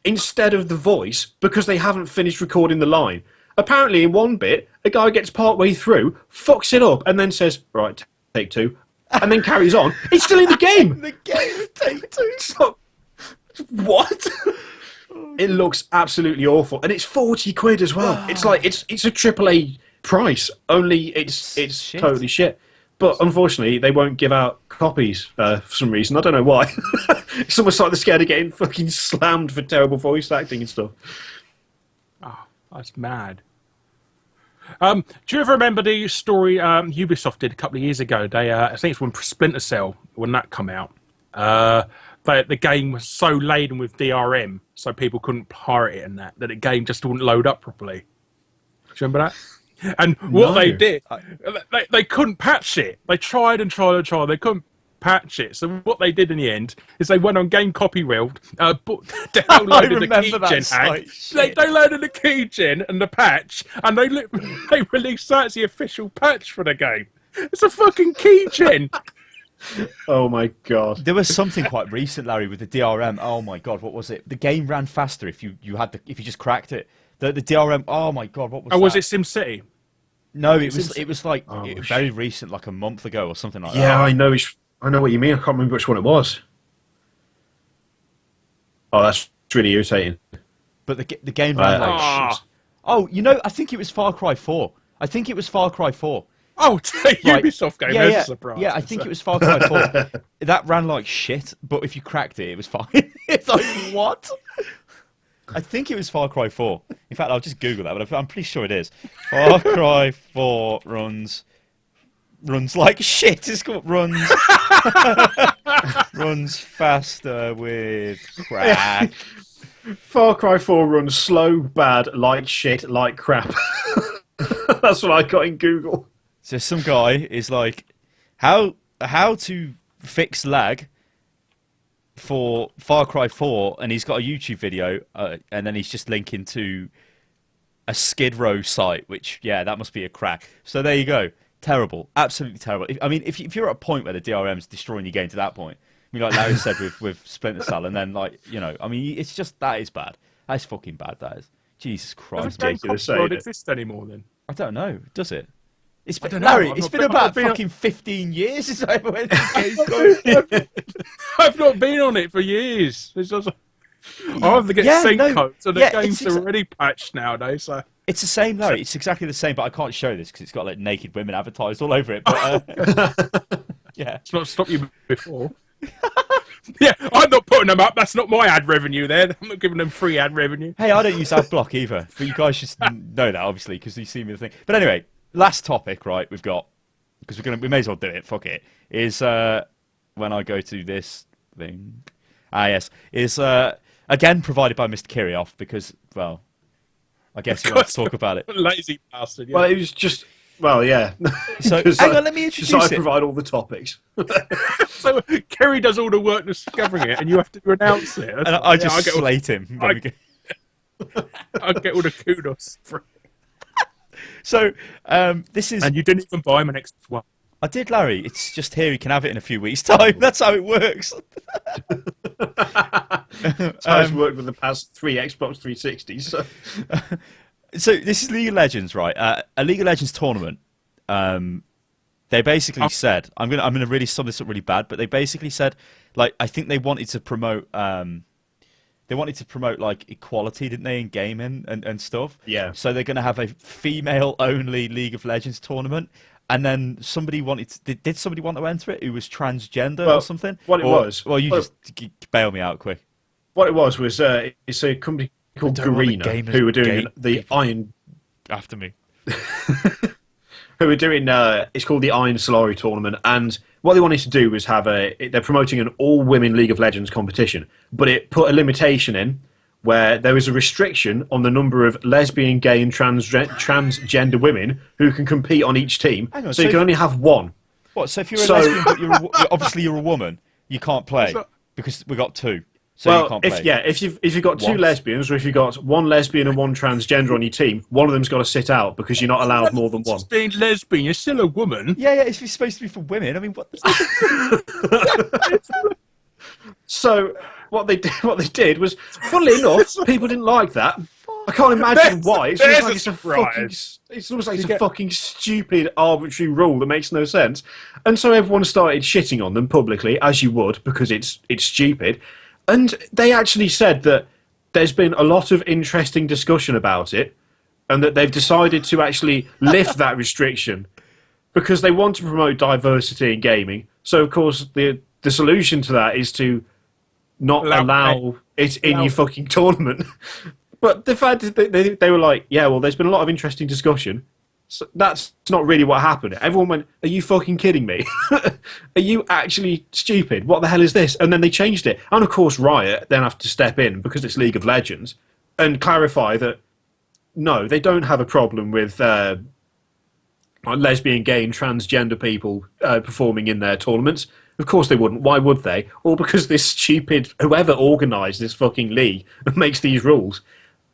Speaker 3: instead of the voice because they haven't finished recording the line. Apparently in one bit, a guy gets partway through, fucks it up and then says, right, take two, and then carries on. It's still in the game!
Speaker 1: The game, take two.
Speaker 3: So, what? It looks absolutely awful. And it's 40 quid as well. It's like, it's a AAA price, only it's
Speaker 1: shit.
Speaker 3: Totally shit. But unfortunately, they won't give out copies for some reason. I don't know why. It's almost like they're scared of getting fucking slammed for terrible voice acting and stuff.
Speaker 2: Oh, that's mad. Do you ever remember the story Ubisoft did a couple of years ago? They, I think it's when Splinter Cell, when that come out. The game was so laden with DRM, so people couldn't pirate it and that the game just wouldn't load up properly. Do you remember that? And what they did, they couldn't patch it. They tried and tried and tried. They couldn't patch it. So what they did in the end is they went on Game Copy World, downloaded the keygen hack. They loaded the keygen and the patch, and they released that as the official patch for the game. It's a fucking keygen.
Speaker 3: Oh my god!
Speaker 1: There was something quite recent, Larry, with the DRM. Oh my god, what was it? The game ran faster if you just cracked it. The DRM. Oh my god, what was?
Speaker 2: Oh,
Speaker 1: that?
Speaker 2: was it SimCity?
Speaker 1: No, it was like very recent, like a month ago or something like that.
Speaker 3: Yeah, I know what you mean. I can't remember which one it was. Oh, that's really irritating.
Speaker 1: But the game ran like shit. Oh, I think it was Far Cry 4. I think it was Far Cry 4.
Speaker 2: Oh, Ubisoft game.
Speaker 1: Yeah,
Speaker 2: That's a surprise.
Speaker 1: Yeah, I think it was Far Cry 4. That ran like shit, but if you cracked it, it was fine. It's like, what? I think it was Far Cry 4. In fact, I'll just Google that, but I'm pretty sure it is. Far Cry 4 runs like shit. It's called runs faster with crack.
Speaker 3: Far Cry 4 runs slow, bad, like shit, like crap. That's what I got in Google.
Speaker 1: So some guy is like, how to fix lag for Far Cry 4, and he's got a YouTube video, and then he's just linking to a Skid Row site, which, yeah, that must be a crack. So there you go. Terrible. Absolutely terrible. I mean, if you're at a point where the DRM's destroying your game to that point, I mean, like Larry said with Splinter Cell, and then, like, I mean, it's just, that is bad. That is fucking bad, that is. Jesus Christ.
Speaker 2: Does Game Copy World exist anymore, then?
Speaker 1: I don't know. Does it? It's been,
Speaker 2: Larry,
Speaker 1: it's been about fucking 15 years since I ever went to Game Copy.
Speaker 2: I've not been on it for years. It's just, I have to get sync codes, so the game's already patched nowadays. So
Speaker 1: it's the same, Larry. It's exactly the same, but I can't show this because it's got like naked women advertised all over it. But yeah,
Speaker 2: it's not stopped you before. Yeah, I'm not putting them up. That's not my ad revenue. There, I'm not giving them free ad revenue.
Speaker 1: Hey, I don't use AdBlock either, but you guys should know that obviously because you see me the thing. But anyway. Last topic, right? We've got because we may as well do it. Fuck it. Is when I go to this thing. Yes, is again provided by Mr. Kirioth because I guess you want to talk about it.
Speaker 2: Lazy bastard. Yeah.
Speaker 3: Well, it was just yeah.
Speaker 1: So hang on, let me introduce it.
Speaker 3: I provide all the topics.
Speaker 2: So Kerry does all the work discovering it, and you have to announce it.
Speaker 1: And I just slate him.
Speaker 2: I'll get all the kudos for it.
Speaker 1: So, this is...
Speaker 2: And you didn't even buy him an Xbox One.
Speaker 1: I did, Larry. It's just here. You can have it in a few weeks' time. That's how it works.
Speaker 3: That's how it's worked with the past 3 Xbox 360s.
Speaker 1: So this is League of Legends, right? A League of Legends tournament. They basically said, I'm gonna really sum this up really bad, but they basically said, like, I think they wanted to promote like equality, didn't they, in gaming and stuff?
Speaker 3: Yeah.
Speaker 1: So they're gonna have a female-only League of Legends tournament. And then somebody did somebody want to enter it who was transgender or something?
Speaker 3: What it was...
Speaker 1: Well, you just bail me out quick.
Speaker 3: What it was it's a company called Garena who were doing the Iron...
Speaker 1: After me.
Speaker 3: Who were doing... it's called the Iron Solari tournament. And what they wanted to do was have they're promoting an all-women League of Legends competition. But it put a limitation in where there was a restriction on the number of lesbian, gay, and transgender women who can compete on each team. So you can only have one.
Speaker 1: What? So if you're a lesbian, but obviously you're a woman, you can't play because we got 2. So you can't play.
Speaker 3: If you've got 2 lesbians, or if you've got 1 lesbian and 1 transgender on your team, one of them's got to sit out because you're not allowed more than 1.
Speaker 2: Just being lesbian, you're still a woman.
Speaker 1: Yeah, it's supposed to be for women. I mean, what?
Speaker 3: So what they did was, funnily enough, people didn't like that. I can't imagine why. It's just like it's almost like it's a fucking stupid, arbitrary rule that makes no sense. And so everyone started shitting on them publicly, as you would, because it's stupid. And they actually said that there's been a lot of interesting discussion about it, and that they've decided to actually lift that restriction because they want to promote diversity in gaming. So, of course, the solution to that is to not allow it in your fucking tournament. But the fact is that they were like, yeah, well, there's been a lot of interesting discussion. So that's not really what happened. Everyone went, are you fucking kidding me? Are you actually stupid? What the hell is this? And then they changed it. And, of course, Riot then have to step in because it's League of Legends and clarify that, no, they don't have a problem with lesbian, gay, and transgender people performing in their tournaments. Of course they wouldn't. Why would they? All because this stupid, whoever organised this fucking league and makes these rules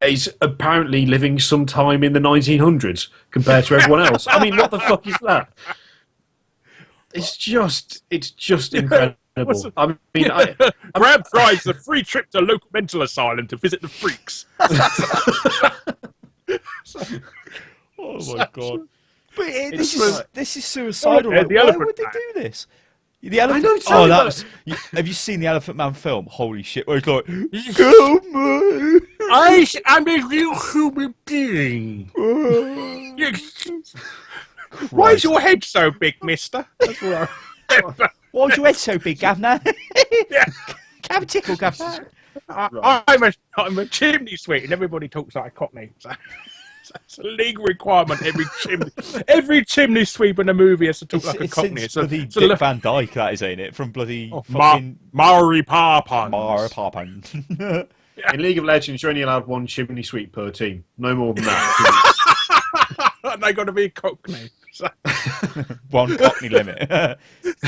Speaker 3: is apparently living sometime in the 1900s compared to everyone else. I mean, what the fuck is that? It's just incredible. I mean,
Speaker 2: Grab prize a free trip to a local mental asylum to visit the freaks.
Speaker 1: Oh my god! But this is suicidal. Like, why would they do this? The Elephant. Have you seen the Elephant Man film? Holy shit! Where it's like, come on.
Speaker 2: I'm a real human being. Why is your head so big, mister? That's what
Speaker 1: Why is your head so big, Governor? Have a tickle, Governor.
Speaker 2: I'm a chimney sweep, and everybody talks like a cockney. So it's a legal requirement. Every chimney sweep in a movie has to talk like a cockney.
Speaker 1: It's bloody Dick Van Dyke, that is, ain't it? From bloody fucking
Speaker 2: Mari Parpon.
Speaker 1: Mari Parpon.
Speaker 3: In League of Legends, you're only allowed 1 chimney sweep per team. No more than that.
Speaker 2: And they got to be cockney. So.
Speaker 1: 1 cockney limit.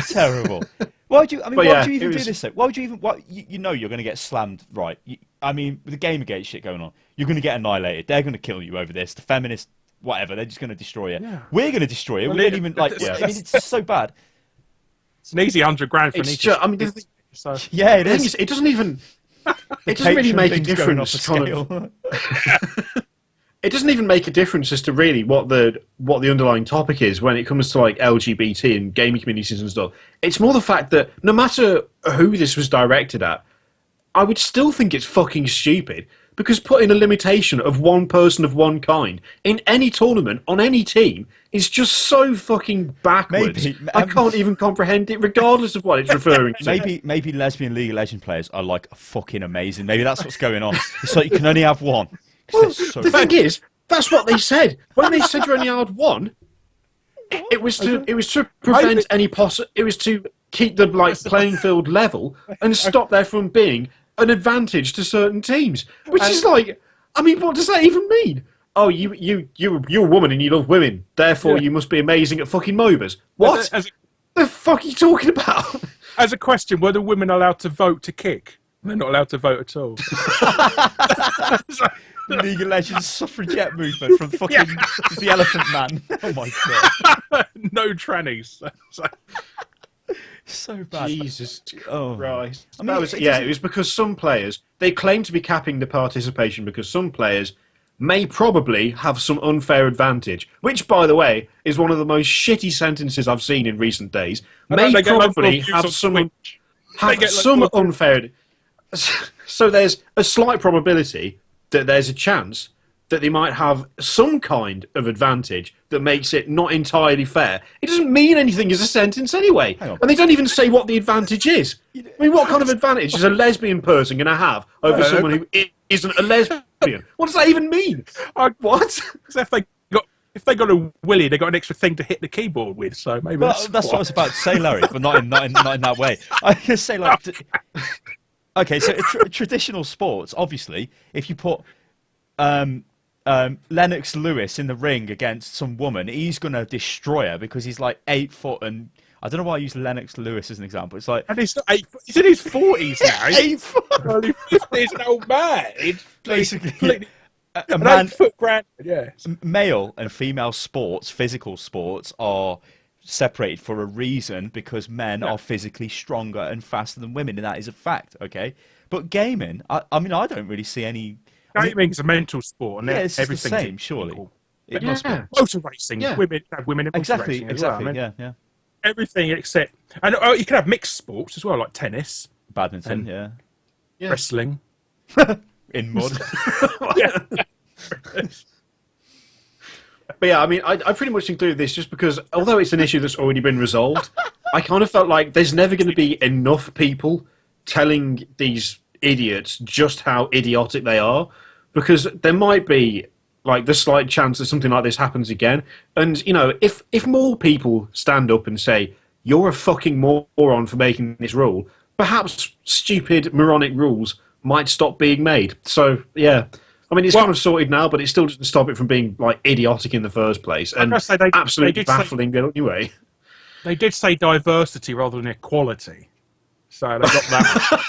Speaker 1: Terrible. Why would you even do this? Though? Why would you even? You know you're going to get slammed, right? I mean, with the Gamergate shit going on, you're going to get annihilated. They're going to kill you over this. The feminists, whatever, they're just going to destroy it. Yeah. We're going to destroy it. We don't even like. I mean, it's so bad.
Speaker 2: It's an easy $100 for an each.
Speaker 3: I mean,
Speaker 1: yeah, it is.
Speaker 3: It doesn't even. It doesn't really make a difference. It doesn't even make a difference as to really what the underlying topic is when it comes to like LGBT and gaming communities and stuff. It's more the fact that no matter who this was directed at, I would still think it's fucking stupid because putting a limitation of 1 person of one kind in any tournament on any team is just so fucking backwards. I can't even comprehend it, regardless of what it's referring to.
Speaker 1: Maybe lesbian League of Legends players are like fucking amazing. Maybe that's what's going on. It's like you can only have 1.
Speaker 3: Well, the thing is, that's what they said. When they said you only had 1, it was to prevent any it was to keep the playing field level and stop there from being an advantage to certain teams. Which is like, I mean, what does that even mean? Oh, you're a woman and you love women, therefore you must be amazing at fucking MOBAs. What? The fuck are you talking about?
Speaker 2: As a question, were the women allowed to vote to kick? They're not allowed to vote at all.
Speaker 1: League of Legends suffragette movement from fucking the Elephant Man. Oh my god.
Speaker 2: No trannies.
Speaker 1: So bad.
Speaker 3: Jesus
Speaker 1: Oh.
Speaker 3: Christ.
Speaker 1: I mean,
Speaker 3: it was because some players, they claim to be capping the participation because some players may probably have some unfair advantage, which, by the way, is one of the most shitty sentences I've seen in recent days. May probably have some unfair... So there's a slight probability that there's a chance that they might have some kind of advantage that makes it not entirely fair. It doesn't mean anything as a sentence anyway. And they don't even say what the advantage is. I mean, what kind of advantage is a lesbian person going to have over someone who isn't a lesbian? What does that even mean? What?
Speaker 2: So if they got a willy, they got an extra thing to hit the keyboard with. So maybe
Speaker 1: that's what I was about to say, Larry, but not in that way. I was going to say, like... Okay, so traditional sports, obviously, if you put Lennox Lewis in the ring against some woman, he's going to destroy her because he's like 8 foot and... I don't know why I use Lennox Lewis as an example. It's like...
Speaker 2: And he's not 8 foot. He's in his 40s now.
Speaker 1: 8 foot!
Speaker 2: Early 50s, an old man. It's
Speaker 1: basically...
Speaker 2: an 8 foot grand, yeah.
Speaker 1: Male and female sports, physical sports, are... separated for a reason because men are physically stronger and faster than women, and that is a fact, okay? But gaming, I mean, I don't really see any...
Speaker 2: Gaming is a mental sport, and
Speaker 1: it's
Speaker 2: everything
Speaker 1: the same, surely. It must be.
Speaker 2: Motor racing, women in motor racing as well,
Speaker 1: yeah.
Speaker 2: Everything except... And you can have mixed sports as well, like tennis.
Speaker 1: Badminton, yeah.
Speaker 2: Wrestling.
Speaker 1: In mud.
Speaker 3: But yeah, I mean, I pretty much included this just because, although it's an issue that's already been resolved, I kind of felt like there's never going to be enough people telling these idiots just how idiotic they are, because there might be like the slight chance that something like this happens again. And, you know, if more people stand up and say, you're a fucking moron for making this rule, perhaps stupid, moronic rules might stop being made. So, yeah. I mean, it's kind of sorted now, but it still doesn't stop it from being like idiotic in the first place, and absolutely baffling anyway.
Speaker 2: They did say diversity rather than equality, so they got that.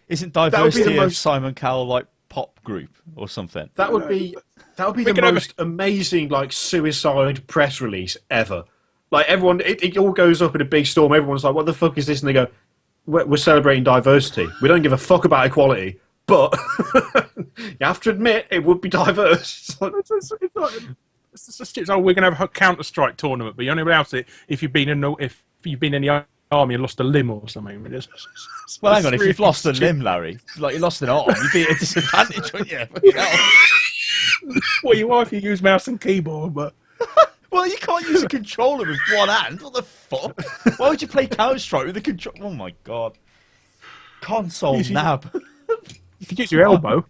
Speaker 1: Isn't diversity of Simon Cowell like pop group or something?
Speaker 3: That would be the most amazing like suicide press release ever. Like everyone, it all goes up in a big storm. Everyone's like, "What the fuck is this?" And they go, "We're celebrating diversity. We don't give a fuck about equality, but you have to admit it would be diverse."
Speaker 2: It's we're going to have a Counter-Strike tournament, but you're only allowed to if you've been in the army and lost a limb or something.
Speaker 1: Well, hang on, if you've lost a limb, Larry, like you lost an arm, you'd be at a disadvantage, wouldn't you?
Speaker 2: Well, you are if you use mouse and keyboard, but...
Speaker 1: Well, you can't use a controller with one hand. What the fuck? Why would you play Counter-Strike with a controller? Oh, my God. Console nab.
Speaker 2: You could use your elbow.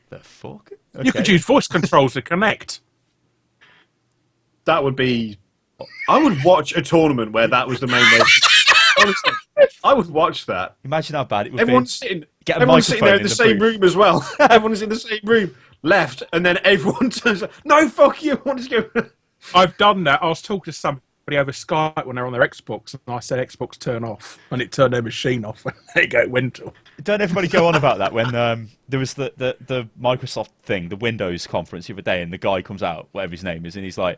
Speaker 1: The fuck?
Speaker 2: Okay. You could use voice controls to connect.
Speaker 3: That would be... I would watch a tournament where that was the main way. Honestly, I would watch that.
Speaker 1: Imagine how bad it would
Speaker 3: everyone's
Speaker 1: be.
Speaker 3: Everyone's sitting there in the same room as well. Everyone's in the same room. Left, and then everyone turns. No, fuck you! What is going?
Speaker 2: I've done that. I was talking to somebody over Skype when they're on their Xbox, and I said Xbox turn off, and it turned their machine off, and they go mental.
Speaker 1: Don't everybody go on about that when there was the Microsoft thing, the Windows conference the other day, and the guy comes out, whatever his name is, and he's like,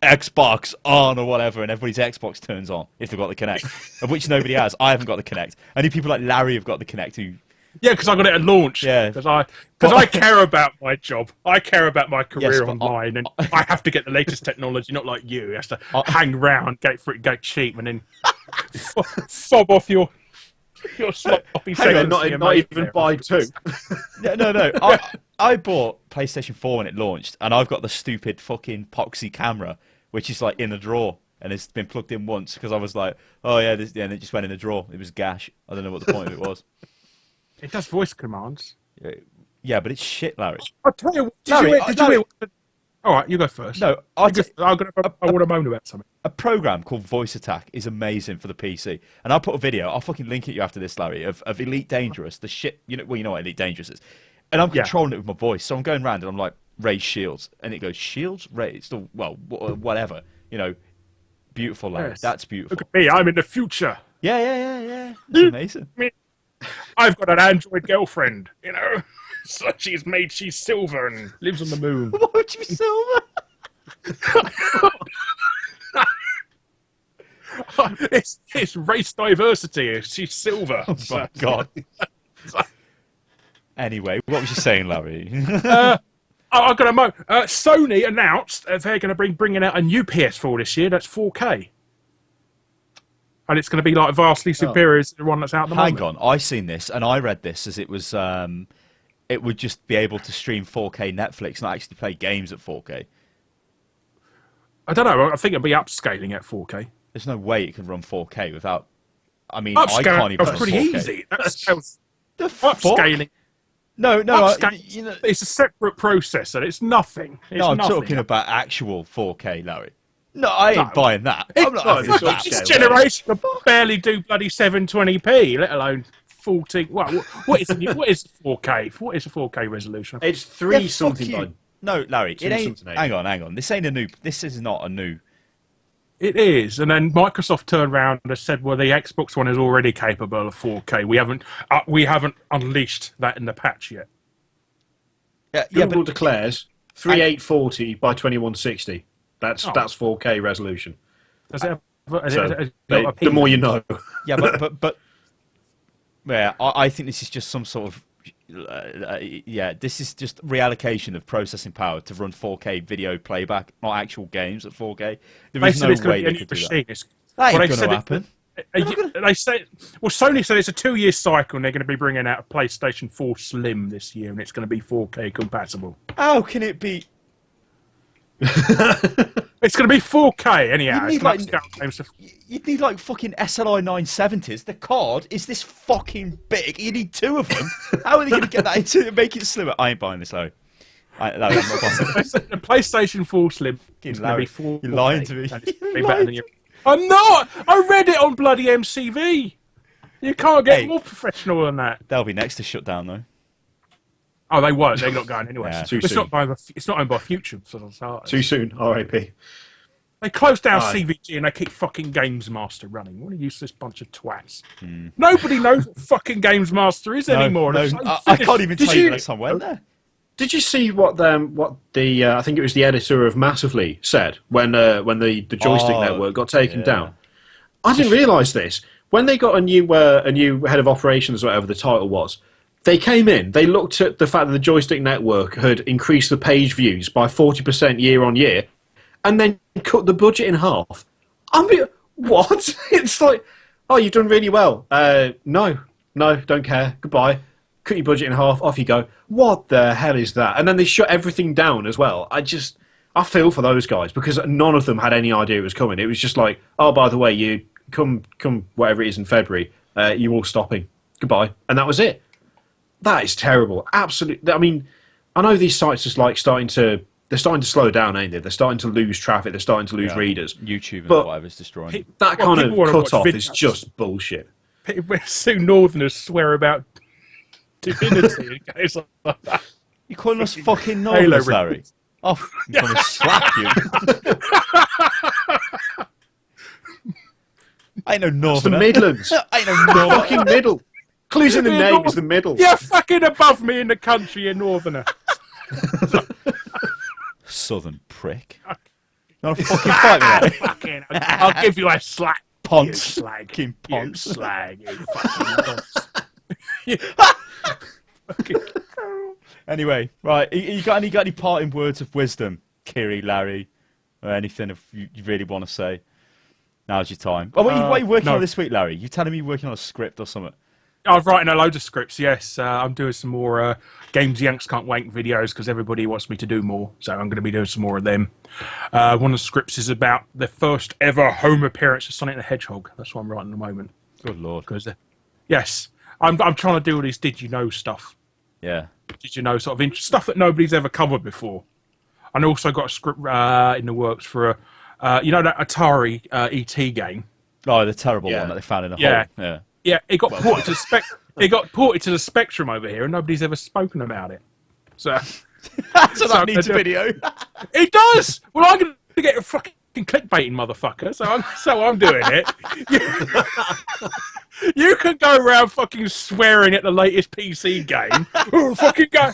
Speaker 1: Xbox on or whatever, and everybody's Xbox turns on if they've got the Kinect, of which nobody has. I haven't got the Kinect. Only people like Larry have got the Kinect who...
Speaker 2: Yeah, because I got it at launch.
Speaker 1: Yeah,
Speaker 2: because I care about my job. I care about my career online, and I have to get the latest technology. Not like you, who has to hang around, get cheap, and then fob off your sloppy.
Speaker 3: Not even buy two.
Speaker 1: No. I bought PlayStation 4 when it launched, and I've got the stupid fucking Poxy camera, which is like in a drawer, and it's been plugged in once because I was like, oh yeah, and it just went in a drawer. It was gash. I don't know what the point of it was.
Speaker 2: It does voice commands.
Speaker 1: Yeah, but it's shit, Larry.
Speaker 2: I'll tell you. Did you all right, you go first.
Speaker 1: No,
Speaker 2: I want to moan about something.
Speaker 1: A program called Voice Attack is amazing for the PC, and I'll put a video. I'll fucking link it you after this, Larry, of Elite Dangerous. The shit, you know what Elite Dangerous is, and I'm controlling it with my voice. So I'm going around and I'm like, raise shields, and it goes shields raised, whatever, beautiful, Larry. Yes. That's beautiful.
Speaker 2: Look at me, I'm in the future.
Speaker 1: Yeah. It's amazing.
Speaker 2: I've got an android girlfriend, you know. So she's silver and lives on the moon.
Speaker 1: Why would you be silver?
Speaker 2: It's race diversity. She's silver.
Speaker 1: Oh my God. Anyway, what was you saying, Larry?
Speaker 2: I've got a mo. Sony announced they're going to be bringing out a new PS4 this year. That's 4K. And it's going to be like vastly superior to the one that's out at the moment.
Speaker 1: Hang on, I seen this and I read this as it was. It would just be able to stream 4K Netflix, not actually play games at 4K.
Speaker 2: I don't know. I think it'll be upscaling at 4K.
Speaker 1: There's no way it can run 4K without. I mean,
Speaker 2: Upscaling,
Speaker 1: I can't even.
Speaker 2: That's pretty
Speaker 1: 4K.
Speaker 2: easy. That's
Speaker 1: The
Speaker 2: upscaling.
Speaker 1: No.
Speaker 2: Upscaling,
Speaker 1: You know,
Speaker 2: it's a separate processor. It's nothing.
Speaker 1: I'm talking about actual 4K, Larry. No, I ain't buying that. I'm not having that.
Speaker 2: This generation can barely do bloody 720p, let alone 14. Well, what is 4K? What is a 4K resolution?
Speaker 3: It's three something.
Speaker 1: Like, no, Larry, it ain't. Hang on. This ain't a new. This is not a new.
Speaker 2: It is, and then Microsoft turned around and said, "Well, the Xbox One is already capable of 4K. We haven't unleashed that in the patch yet."
Speaker 3: Google declares 3840 by 2160. That's 4K resolution.
Speaker 2: Does it
Speaker 3: the more you know.
Speaker 1: Yeah, but yeah, I think this is just some sort of this is just reallocation of processing power to run 4K video playback, not actual games at 4K. There is no way they could do that. That ain't going to happen.
Speaker 2: They say, well, Sony said it's a 2-year cycle, and they're going to be bringing out a PlayStation 4 Slim this year, and it's going to be 4K compatible.
Speaker 1: How can it be?
Speaker 2: It's going to be 4K anyhow.
Speaker 1: You'd need like fucking SLI 970s. The card is this fucking big. You need 2 of them. How are they going to get that into make it slimmer? I ain't buying this, Larry. I'm not buying it.
Speaker 2: The PlayStation 4 Slim is going to be 4K.
Speaker 1: You're lying to me.
Speaker 2: I'm not. I read it on bloody MCV. You can't get more professional than that.
Speaker 1: They'll be next to shut down though.
Speaker 2: Oh, they won't. They're not going anywhere.
Speaker 1: Yeah.
Speaker 2: It's not owned by Future.
Speaker 3: Too soon. R.I.P.
Speaker 2: They closed down CVG and they keep fucking Games Master running. What a useless bunch of twats. Nobody knows what fucking Games Master is anymore.
Speaker 1: No, I can't even tell you last time I went there.
Speaker 3: Did you see what the I think it was the editor of Massively said when the Joystick Network got taken down? I didn't realise this. When they got a new head of operations, or whatever the title was, they came in, they looked at the fact that the Joystick Network had increased the page views by 40% year on year, and then cut the budget in half. I mean, what? It's like, oh, you've done really well. No, don't care. Goodbye. Cut your budget in half, off you go. What the hell is that? And then they shut everything down as well. I feel for those guys, because none of them had any idea it was coming. It was just like, oh, by the way, you come whatever it is in February, you're all stopping. Goodbye. And that was it. That is terrible. Absolutely. I mean, I know these sites are like starting to slow down, ain't they? They're starting to lose traffic. They're starting to lose readers.
Speaker 1: YouTube and whatever's destroying it.
Speaker 3: That kind of cut-off is just bullshit.
Speaker 2: Soon Northerners swear about divinity. Like that.
Speaker 1: You calling us fucking Northerners, Larry? Oh, I'm going to slap you. I ain't no Northerner.
Speaker 3: It's the Midlands.
Speaker 1: I ain't no Northerner.
Speaker 3: Fucking middle. Clues in the name is the middle.
Speaker 2: You're fucking above me in the country, you Northerner.
Speaker 1: Southern prick. You want to fucking fight me, Larry?
Speaker 2: I'll give you a slap.
Speaker 1: Ponce.
Speaker 2: You slag.
Speaker 1: Fucking Ponce.
Speaker 2: You slag. You fucking
Speaker 1: Anyway, right. You got any parting words of wisdom, Kiri, Larry, or anything if you really want to say? Now's your time. Oh, what are you working on this week, Larry? You telling me you're working on a script or something?
Speaker 2: I'm writing a load of scripts, yes. I'm doing some more Games Yanks Can't Wank videos because everybody wants me to do more, so I'm going to be doing some more of them. One of the scripts is about the first ever home appearance of Sonic the Hedgehog. That's what I'm writing at the moment.
Speaker 1: Good Lord.
Speaker 2: Yes, I'm trying to do all this Did You Know stuff.
Speaker 1: Yeah.
Speaker 2: Did you know sort of stuff that nobody's ever covered before. And I also got a script in the works for that Atari ET game.
Speaker 1: Oh, the terrible one that they found in a hole. Yeah.
Speaker 2: Yeah, it got ported to it got ported to the Spectrum over here, and nobody's ever spoken about it. So
Speaker 1: that needs a video.
Speaker 2: It does. Well, I'm going to get a fucking clickbaiting, motherfucker. So I'm doing it. You can go around fucking swearing at the latest PC game. Oh, fucking game.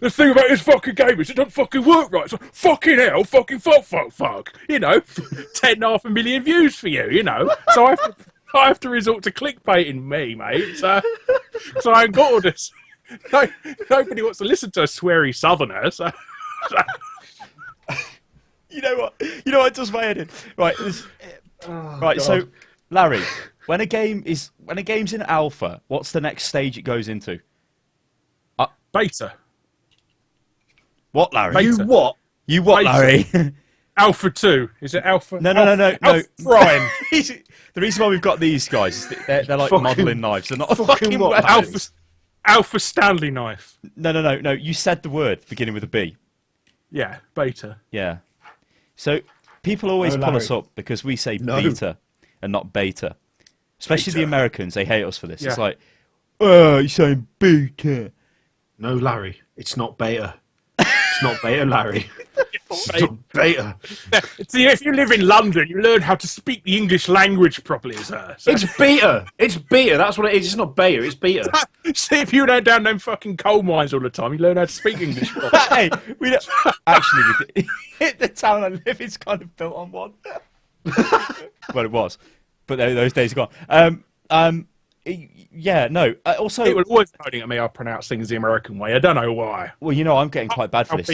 Speaker 2: The thing about this fucking game is it doesn't fucking work right. So fucking hell, fucking fuck. You know, 10.5 million views for you. You know, so I have to resort to clickbaiting me, mate. So I ain't got all this. Nobody wants to listen to a sweary southerner. So.
Speaker 1: You know what? You know what does my head in? Right. Right.
Speaker 3: God.
Speaker 1: So, Larry, when a game's in alpha, what's the next stage it goes into?
Speaker 2: Beta.
Speaker 1: What, Larry?
Speaker 2: Beta.
Speaker 3: You what?
Speaker 1: You what,
Speaker 2: Beta.
Speaker 1: Larry?
Speaker 2: Alpha 2. Is it Alpha?
Speaker 1: No.
Speaker 2: Alpha Prime.
Speaker 1: The reason why we've got these guys is they're like
Speaker 3: Fucking-
Speaker 1: modelling knives. They're not
Speaker 3: fucking what?
Speaker 1: weapons.
Speaker 2: Alpha Stanley knife.
Speaker 1: No. You said the word beginning with a B.
Speaker 2: Yeah, beta.
Speaker 1: Yeah. So people always
Speaker 3: No,
Speaker 1: pull
Speaker 3: Larry.
Speaker 1: us up because we say
Speaker 3: No.
Speaker 1: beta and not beta. Especially the
Speaker 3: Beta.
Speaker 1: Americans, they hate us for this.
Speaker 2: Yeah.
Speaker 1: It's like, oh, you're saying beta.
Speaker 3: No, Larry. It's not beta. It's not beta, Larry. It's not beta.
Speaker 2: See, if you live in London, you learn how to speak the English language properly, sir. So,
Speaker 3: It's beta. It's beta. That's what it is. It's not beta. It's beta.
Speaker 2: see, if you go down them fucking coal mines all the time, you learn how to speak English properly.
Speaker 1: Hey, we don't... Actually, the town I live is kind of built on one. Well, it was. But those days are gone. Yeah, no. Also,
Speaker 2: People are always pointing at me. I pronounce things the American way. I don't know why.
Speaker 1: well, you know, I'm getting quite bad for this.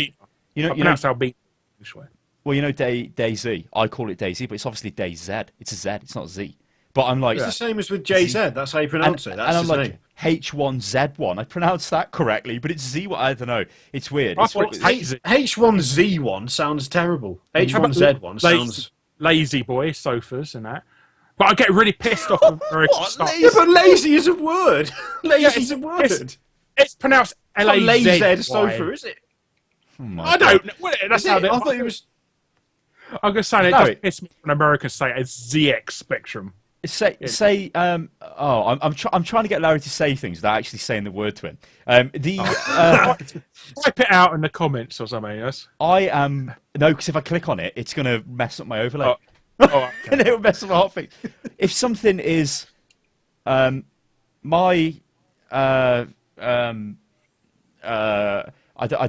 Speaker 1: You know,
Speaker 2: I pronounce how beat English way.
Speaker 1: well, you know, DayZ. I call it DayZ, but it's obviously DayZ. It's a Z. It's not Z. But I'm like,
Speaker 3: It's the same as with JZ. That's how you pronounce it. That's
Speaker 1: and I'm
Speaker 3: his
Speaker 1: like
Speaker 3: name.
Speaker 1: H1Z1. I pronounce that correctly, but it's Z. I don't know. It's weird.
Speaker 2: I
Speaker 1: It's
Speaker 2: thought
Speaker 1: weird.
Speaker 2: it's
Speaker 3: H1Z1 sounds terrible. H1Z1 sounds...
Speaker 2: lazy boy sofas and that. But I get really pissed off with American
Speaker 1: What?
Speaker 2: stuff.
Speaker 3: Yeah, but lazy is a word. Lazy is a
Speaker 2: it's-
Speaker 3: word.
Speaker 2: It's pronounced
Speaker 3: It's not
Speaker 2: L-A-Z.
Speaker 3: lazy sofa, is it?
Speaker 1: Oh my
Speaker 2: I don't know. Well, that's
Speaker 3: Is
Speaker 2: how
Speaker 3: it?
Speaker 2: they.
Speaker 3: I thought it was...
Speaker 2: I'm going to say it
Speaker 1: No,
Speaker 2: does piss me when Americans say it's ZX Spectrum.
Speaker 1: Say I'm trying to get Larry to say things without actually saying the word to him.
Speaker 2: Type it out in the comments or something. Yes.
Speaker 1: I am no, because if I click on it, it's going to mess up my overlay.
Speaker 2: Oh, okay.
Speaker 1: And it will mess up HOTFIX. If something is I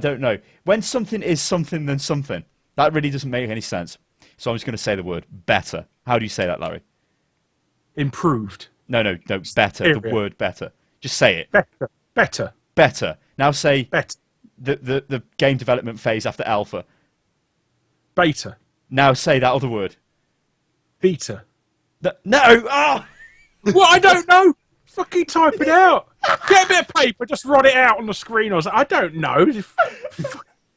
Speaker 1: don't know. When something is something than something, that really doesn't make any sense. So I'm just going to say the word better. How do you say that, Larry?
Speaker 2: Improved.
Speaker 1: No, better. The word better. Just say it.
Speaker 2: Better.
Speaker 1: Better. Now say
Speaker 2: Better.
Speaker 1: the game development phase after alpha.
Speaker 2: Beta.
Speaker 1: Now say that other word.
Speaker 2: Beta.
Speaker 1: No! Oh!
Speaker 2: Well, I don't know. Fucking type it out. Get a bit of paper, just write it out on the screen. I was like, I don't know.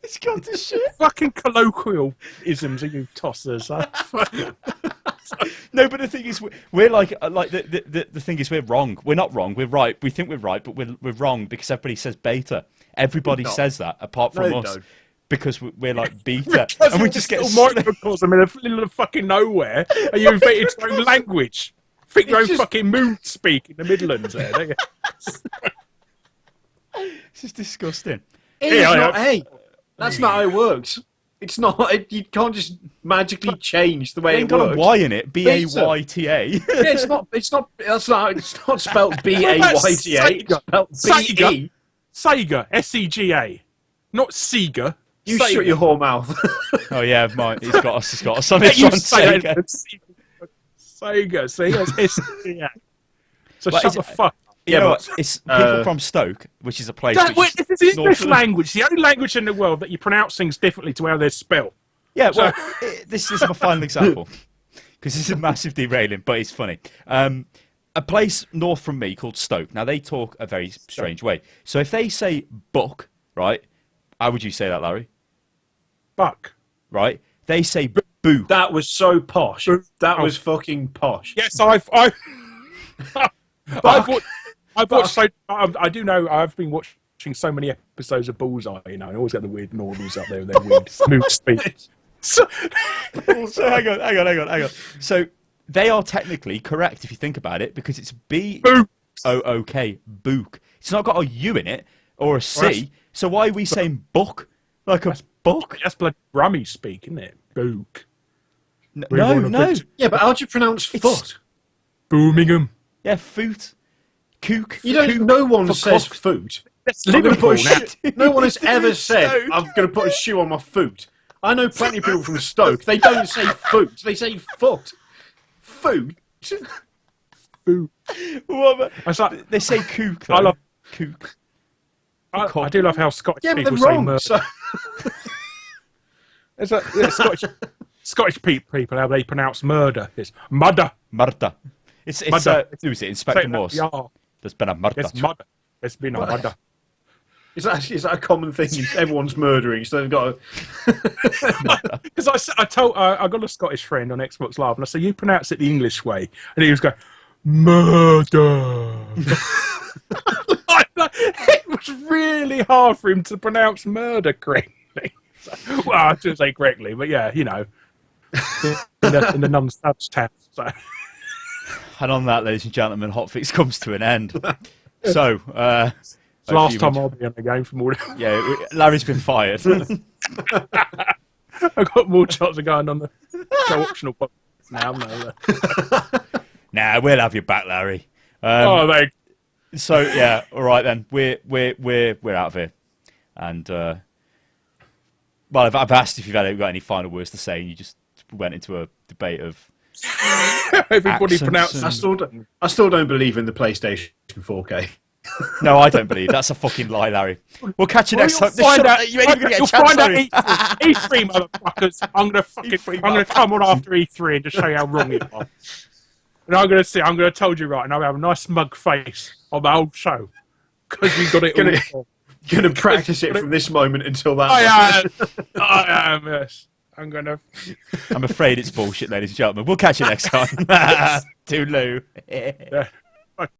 Speaker 1: It's gone to shit.
Speaker 2: Fucking colloquialisms, are you tossers?
Speaker 1: No, but the thing is, we're like the thing is, we're wrong. We're not wrong. We're right. We think we're right, but we're wrong because everybody says beta. Everybody says that apart from us.
Speaker 3: Don't.
Speaker 1: Because we're like beta, and we just get
Speaker 2: microcosm in the middle of fucking nowhere, and you invented your own language. Think your own fucking moon speak in the Midlands there, don't you?
Speaker 1: This is disgusting.
Speaker 3: It's not A. That's not how it works. It's not. You can't just magically change the way
Speaker 1: It
Speaker 3: it
Speaker 1: ain't got
Speaker 3: works.
Speaker 1: a Y in it. BAYTA.
Speaker 3: Yeah, it's not. It's not. That's not. It's not spelled BAYTA. It's spelled BE.
Speaker 2: Sega. S-E-G-A. Not Sega.
Speaker 3: You
Speaker 2: Sega.
Speaker 3: shut your whore mouth.
Speaker 1: Oh yeah, mine. He's got us. He's got us on
Speaker 2: Let
Speaker 1: this
Speaker 2: you
Speaker 1: one.
Speaker 2: say it.
Speaker 1: Sega.
Speaker 2: Sega. See, it's S-E-G-A. So
Speaker 1: Well,
Speaker 2: shut the fuck up.
Speaker 1: You know what? It's people from Stoke, which is a place.
Speaker 2: Wait, this is
Speaker 1: north
Speaker 2: English
Speaker 1: of-
Speaker 2: language. The only language in the world that you pronounce things differently to how they're spelled.
Speaker 1: Yeah, well, this is my final example because this is a massive derailing, but it's funny. A place north from me called Stoke. Now they talk a very strange way. So if they say buck, right? How would you say that, Larry?
Speaker 2: Buck.
Speaker 1: Right? They say boo.
Speaker 3: That was so posh. That was fucking posh.
Speaker 2: Yes, I've watched so. I do know. I've been watching so many episodes of Bullseye. You know, I always get the weird Northerners up there with their weird mood speak.
Speaker 1: So hang on. So they are technically correct if you think about it because it's B-O-O-K, book. It's not got a U in it or a C. So why are we saying book? Like a book?
Speaker 2: That's bloody Rummy speak, isn't it? Book.
Speaker 1: No.
Speaker 3: Yeah, but how do you pronounce foot?
Speaker 2: Birmingham.
Speaker 1: Yeah, foot. Kook.
Speaker 3: You don't. No one says foot.
Speaker 2: That's
Speaker 3: I'm gonna
Speaker 2: Liverpool
Speaker 3: put
Speaker 2: now.
Speaker 3: no one has ever said,
Speaker 1: Stoke.
Speaker 3: I'm going to put a shoe on my foot. I know plenty of people from Stoke. They don't say foot. They say foot. Foot.
Speaker 1: They say kook, though.
Speaker 2: I love
Speaker 1: kook.
Speaker 2: I do love how Scottish
Speaker 3: Yeah, but
Speaker 2: people
Speaker 3: they're
Speaker 2: say
Speaker 3: wrong.
Speaker 2: murder.
Speaker 3: So... Scottish
Speaker 2: people, how they pronounce murder. It's murder.
Speaker 1: Murder. It's who is it? Inspector Morse.
Speaker 2: Yeah.
Speaker 1: There's been a murder.
Speaker 2: It's murder. It's been a murder.
Speaker 3: Is that a common thing? Everyone's murdering, so they've got to...
Speaker 2: Because I got a Scottish friend on Xbox Live, and I said, you pronounce it the English way. And he was going, murder. It was really hard for him to pronounce murder correctly. So, well, I shouldn't say correctly, but yeah, you know, in the non-subs tab. So.
Speaker 1: And on that, ladies and gentlemen, Hotfix comes to an end. So,
Speaker 2: last time I'll be on the game for more.
Speaker 1: Yeah, Larry's been fired.
Speaker 2: I've got more chance of going on the optional podcast now.
Speaker 1: Nah, we'll have you back, Larry.
Speaker 2: Thanks.
Speaker 1: So yeah, all right then. We're out of here, and well, I've asked if you've got any final words to say, and you just went into a debate of
Speaker 2: everybody pronounces.
Speaker 3: I still don't believe in the PlayStation 4K.
Speaker 1: No, I don't believe that's a fucking lie, Larry. We'll catch you next time.
Speaker 2: You ain't even gonna get a chance. Find out E3, motherfuckers. I'm gonna come on after E3 and just show you how wrong it was. And I'm gonna tell you right, and I'll have a nice smug face on the whole show because you got it all wrong.
Speaker 3: You're gonna practice it from this moment until that.
Speaker 2: I am. Yes. I'm
Speaker 1: afraid it's bullshit, ladies and gentlemen. We'll catch you next time. Toodaloo.
Speaker 2: Yeah.